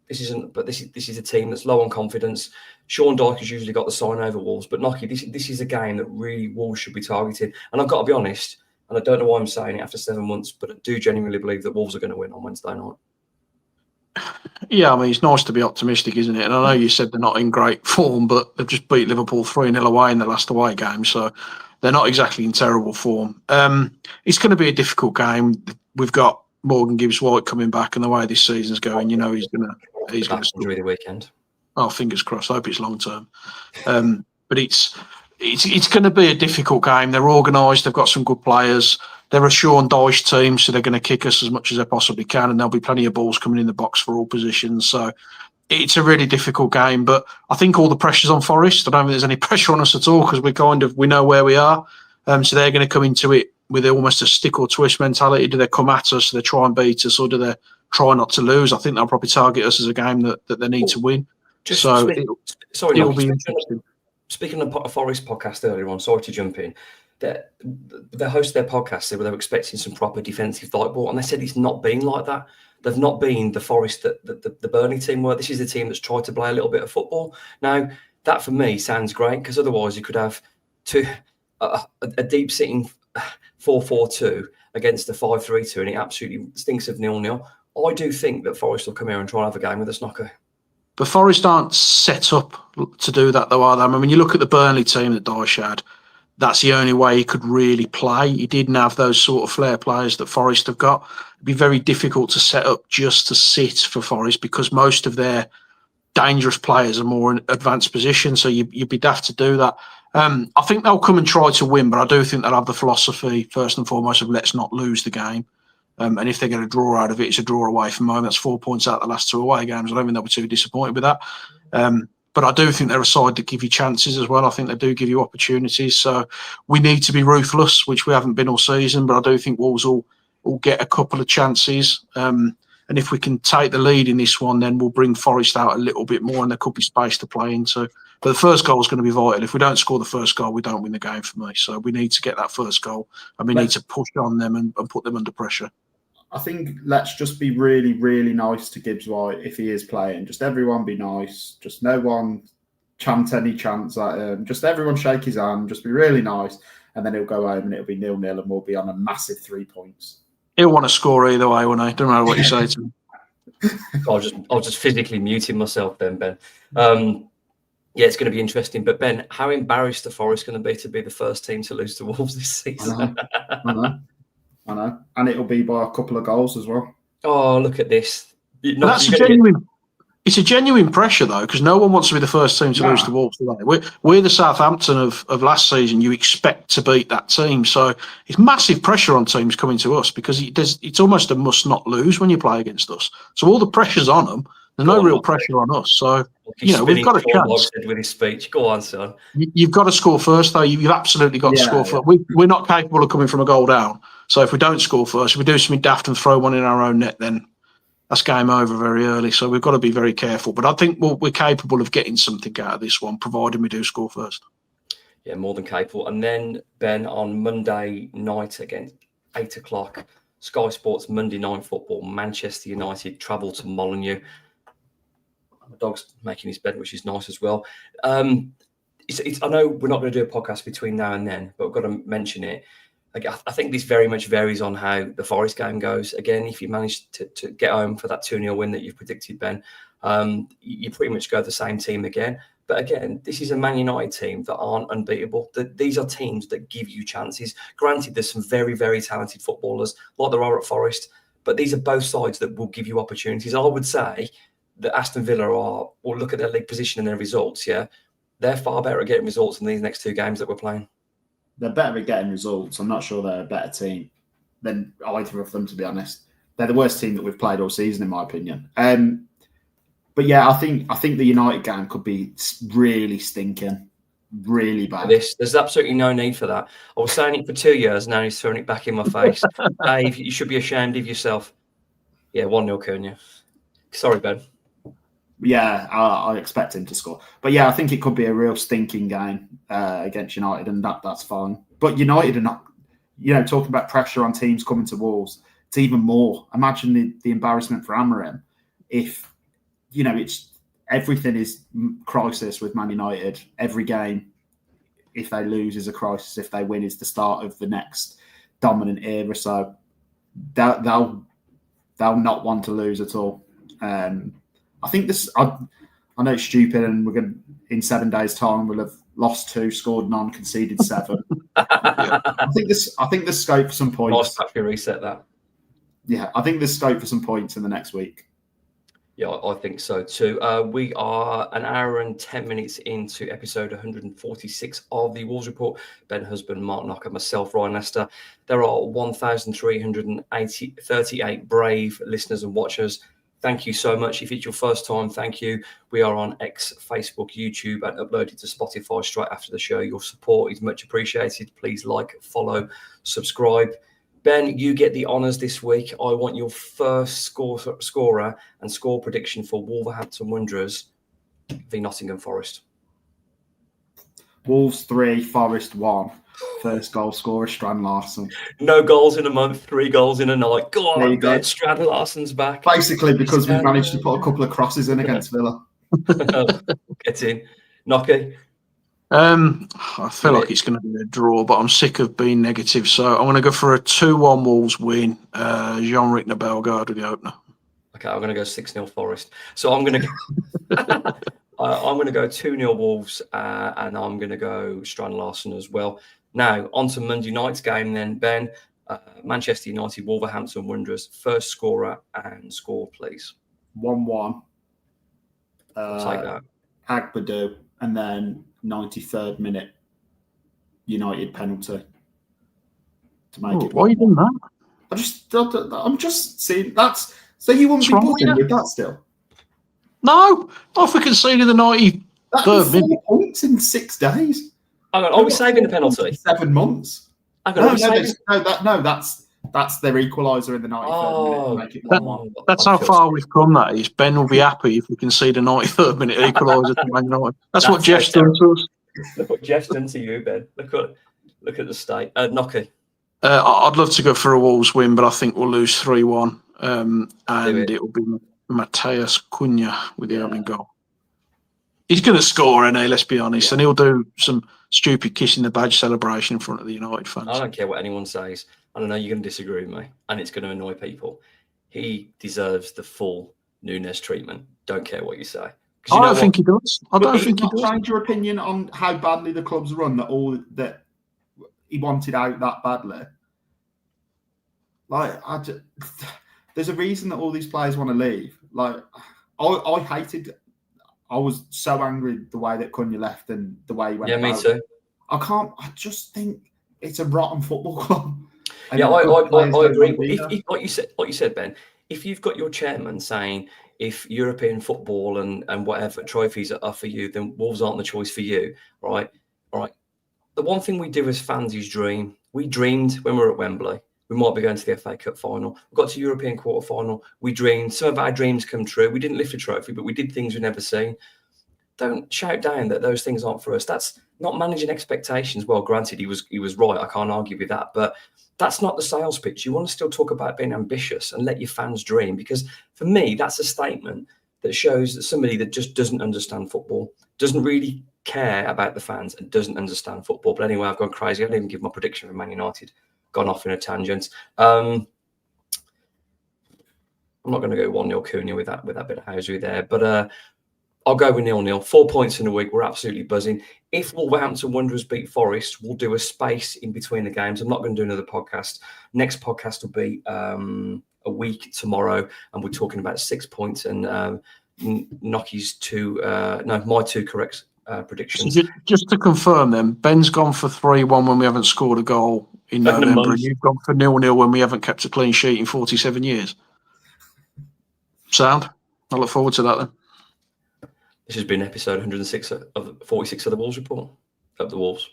This is a team that's low on confidence. Sean Dyche has usually got the sign over Wolves, but Nocky, this is a game that really Wolves should be targeting. And I've got to be honest, and I don't know why I'm saying it after 7 months, but I do genuinely believe that Wolves are going to win on Wednesday night. Yeah, I mean, it's nice to be optimistic, isn't it? And I know you said they're not in great form, but they've just beat Liverpool 3-0 away in the last away game, so they're not exactly in terrible form. It's going to be a difficult game. We've got Morgan Gibbs-White coming back, and the way this season's going, you know, he's going to enjoy the weekend. Oh, fingers crossed. I hope it's long term. But it's going to be a difficult game. They're organised. They've got some good players. They're a Sean Dyche team, so they're going to kick us as much as they possibly can, and there'll be plenty of balls coming in the box for all positions. So it's a really difficult game, but I think all the pressure's on Forest. I don't think there's any pressure on us at all because we know where we are. So they're going to come into it with almost a stick or twist mentality? Do they come at us? Do they try and beat us, or do they try not to lose? I think they'll probably target us as a game that they need to win. So it'll be interesting. Speaking of a Forest podcast earlier on, sorry to jump in. They host their podcast. They were expecting some proper defensive football, and they said it's not been like that. They've not been the Forest that the Burnley team were. This is the team that's tried to play a little bit of football. Now, that for me sounds great, because otherwise you could have a deep sitting 4-4-2 against a 5-3-2, and it absolutely stinks of 0-0. I do think that Forest will come here and try and have a game with us, Knocker. But Forest aren't set up to do that, though, are they? I mean, when you look at the Burnley team that Dyche had, that's the only way he could really play. He didn't have those sort of flair players that Forest have got. It'd be very difficult to set up just to sit for Forest, because most of their dangerous players are more in advanced positions, so you'd be daft to do that. I think they'll come and try to win, but I do think they'll have the philosophy, first and foremost, of let's not lose the game. And if they get a draw out of it, it's a draw away from home. That's 4 points out of the last 2 away games. I don't think they'll be too disappointed with that. But I do think they're a side that give you chances as well. I think they do give you opportunities. So we need to be ruthless, which we haven't been all season. But I do think Wolves will get a couple of chances. And if we can take the lead in this one, then we'll bring Forest out a little bit more, and there could be space to play into. But the first goal is going to be vital. If we don't score the first goal, we don't win the game for me. So we need to get that first goal, and we need to push on them and put them under pressure. I think let's just be really, really nice to Gibbs White if he is playing. Just everyone be nice. Just no one chant any chants at him. Just everyone shake his hand. Just be really nice. And then he'll go home and it'll be 0-0 and we'll be on a massive 3 points. He'll want to score either way, won't he? Don't matter what you say to him. I'll just physically muting myself then, Ben. Yeah, it's going to be interesting. But Ben, how embarrassed are Forest going to be the first team to lose to Wolves this season? I know. And it'll be by a couple of goals as well. Oh, look at this. It's a genuine pressure, though, because no one wants to be the first team to lose to Wolves. We're the Southampton of last season. You expect to beat that team. So it's massive pressure on teams coming to us, because it's almost a must not lose when you play against us. So all the pressure's on them. There's no real pressure on us. So, we've got a chance. With his speech. Go on, son. You've got to score first, though. You've absolutely got to score first. We're not capable of coming from a goal down. So if we don't score first, if we do something daft and throw one in our own net, then that's game over very early. So we've got to be very careful. But I think we're capable of getting something out of this one, providing we do score first. Yeah, more than capable. And then, Ben, on Monday night again, 8 o'clock, Sky Sports Monday Night Football, Manchester United travel to Molineux. My dog's making his bed, which is nice as well. I know we're not going to do a podcast between now and then, but we've got to mention it. I think this very much varies on how the Forest game goes. Again, if you manage to get home for that 2-0 win that you've predicted, Ben, you pretty much go the same team again. But again, this is a Man United team that aren't unbeatable. These are teams that give you chances. Granted, there's some very, very talented footballers, like there are at Forest, but these are both sides that will give you opportunities. I would say that Aston Villa or look at their league position and their results, they're far better at getting results than these next 2 games that we're playing. They're better at getting results. I'm not sure they're a better team than either of them, to be honest. They're the worst team that we've played all season, in my opinion. But yeah, I think the United game could be really stinking, really bad. There's absolutely no need for that. I was saying it for 2 years, now he's throwing it back in my face. Dave, you should be ashamed of yourself. Yeah, 1-0 Cunha. Sorry, Ben. Yeah, I expect him to score. But yeah, I think it could be a real stinking game against United, and that's fine. But United are not, talking about pressure on teams coming to Wolves, it's even more. Imagine the embarrassment for Amorim if, it's everything is crisis with Man United. Every game, if they lose, is a crisis. If they win, is the start of the next dominant era. So they'll not want to lose at all. I think this. I know it's stupid, and we're going to, in 7 days' time, we'll have lost 2, scored none, conceded 7. I think there's scope for some points. Nice factory reset that. Yeah, I think there's scope for some points in the next week. Yeah, I think so too. We are an hour and 10 minutes into episode 146 of the Wolves Report. Ben Husband, Mark Knocker, myself, Ryan Lester. There are 1,338 brave listeners and watchers. thank you so much. If it's your first time, thank you. We are on X, Facebook, YouTube, and uploaded to Spotify straight after the show. Your support is much appreciated. Please like, follow, subscribe. Ben, you get the honours this week. I want your first scorer and score prediction for Wolverhampton Wanderers v Nottingham Forest. Wolves 3, Forest 1. First goal scorer, Strand Larsen. No goals in a month, 3 goals in a night. Go There on, you go. Ben. Strand Larsen's back. Basically, because we've managed to put a couple of crosses in against Villa. Get in. Nocky. I feel like it's going to be a draw, but I'm sick of being negative. So I'm going to go for a 2-1 Wolves win. Jean-Ric Bellegarde with the opener. Okay, I'm going to go 6-0 Forest. So I'm going to go... I'm going to go 2-0 Wolves, and I'm going to go Strand Larsen as well. Now, on to Monday night's game then, Ben. Manchester United, Wolverhampton Wanderers. First scorer and score, please. 1-1. Take that. Agbadu, and then 93rd minute United penalty to make it. Why are you doing that? I'm just seeing that's so you wouldn't be bored with that still. No, off we conceded the 93rd That's 4 minute. points in 6 days. Hang on, are we saving the penalty? 7 months. Hang on, That's their equaliser in the 93rd minute. To make it 1-1. That's how far we've come. That is, Ben will be happy if we concede a 93rd minute equaliser to Man United. That's what Jeff's done to us. Look what Jeff's done to you, Ben. Look at the state. Nocky. I'd love to go for a Wolves win, but I think we'll lose 3-1, and it will be Mateus Cunha with the opening goal. He's going to score, let's be honest, and he'll do some stupid kissing the badge celebration in front of the United fans. I don't care what anyone says. I don't know you're going to disagree with me, and it's going to annoy people. He deserves the full Nunes treatment. Don't care what you say. I don't think he does. I don't think he does. Change your opinion on how badly the club's run. That he wanted out that badly. There's a reason that all these players want to leave. Like, I was so angry the way that Cunha left and the way he went. Yeah, me too. I just think it's a rotten football club. Yeah, I agree. Like you said, Ben, if you've got your chairman saying if European football and whatever trophies are for you, then Wolves aren't the choice for you, right? All right. The one thing we do as fans is dream. We dreamed when we were at Wembley. We might be going to the FA Cup final. We got to European quarter final. We dreamed. Some of our dreams come true. We didn't lift a trophy, but we did things we've never seen. Don't shout down that those things aren't for us. That's not managing expectations. Well, granted, he was right. I can't argue with that. But that's not the sales pitch. You want to still talk about being ambitious and let your fans dream. Because for me, that's a statement that shows that somebody that just doesn't understand football, doesn't really care about the fans and doesn't understand football. But anyway, I've gone crazy. I didn't even give my prediction for Man United. Gone off in a tangent. I'm not going to go 1-0 Cunha with that bit of housery there, but I'll go with 0-0. 4 points in a week. We're absolutely buzzing. If Wolverhampton Wanderers beat Forest, we'll do a space in between the games. I'm not going to do another podcast. Next podcast will be a week tomorrow, and we're talking about 6 points and Nocky's my 2 correct predictions. So just to confirm then, Ben's gone for 3-1 when we haven't scored a goal in November, and you've gone for 0-0 when we haven't kept a clean sheet in 47 years. Sound? I look forward to that then. This has been episode 106 of 46 of the Wolves Report. Up the Wolves.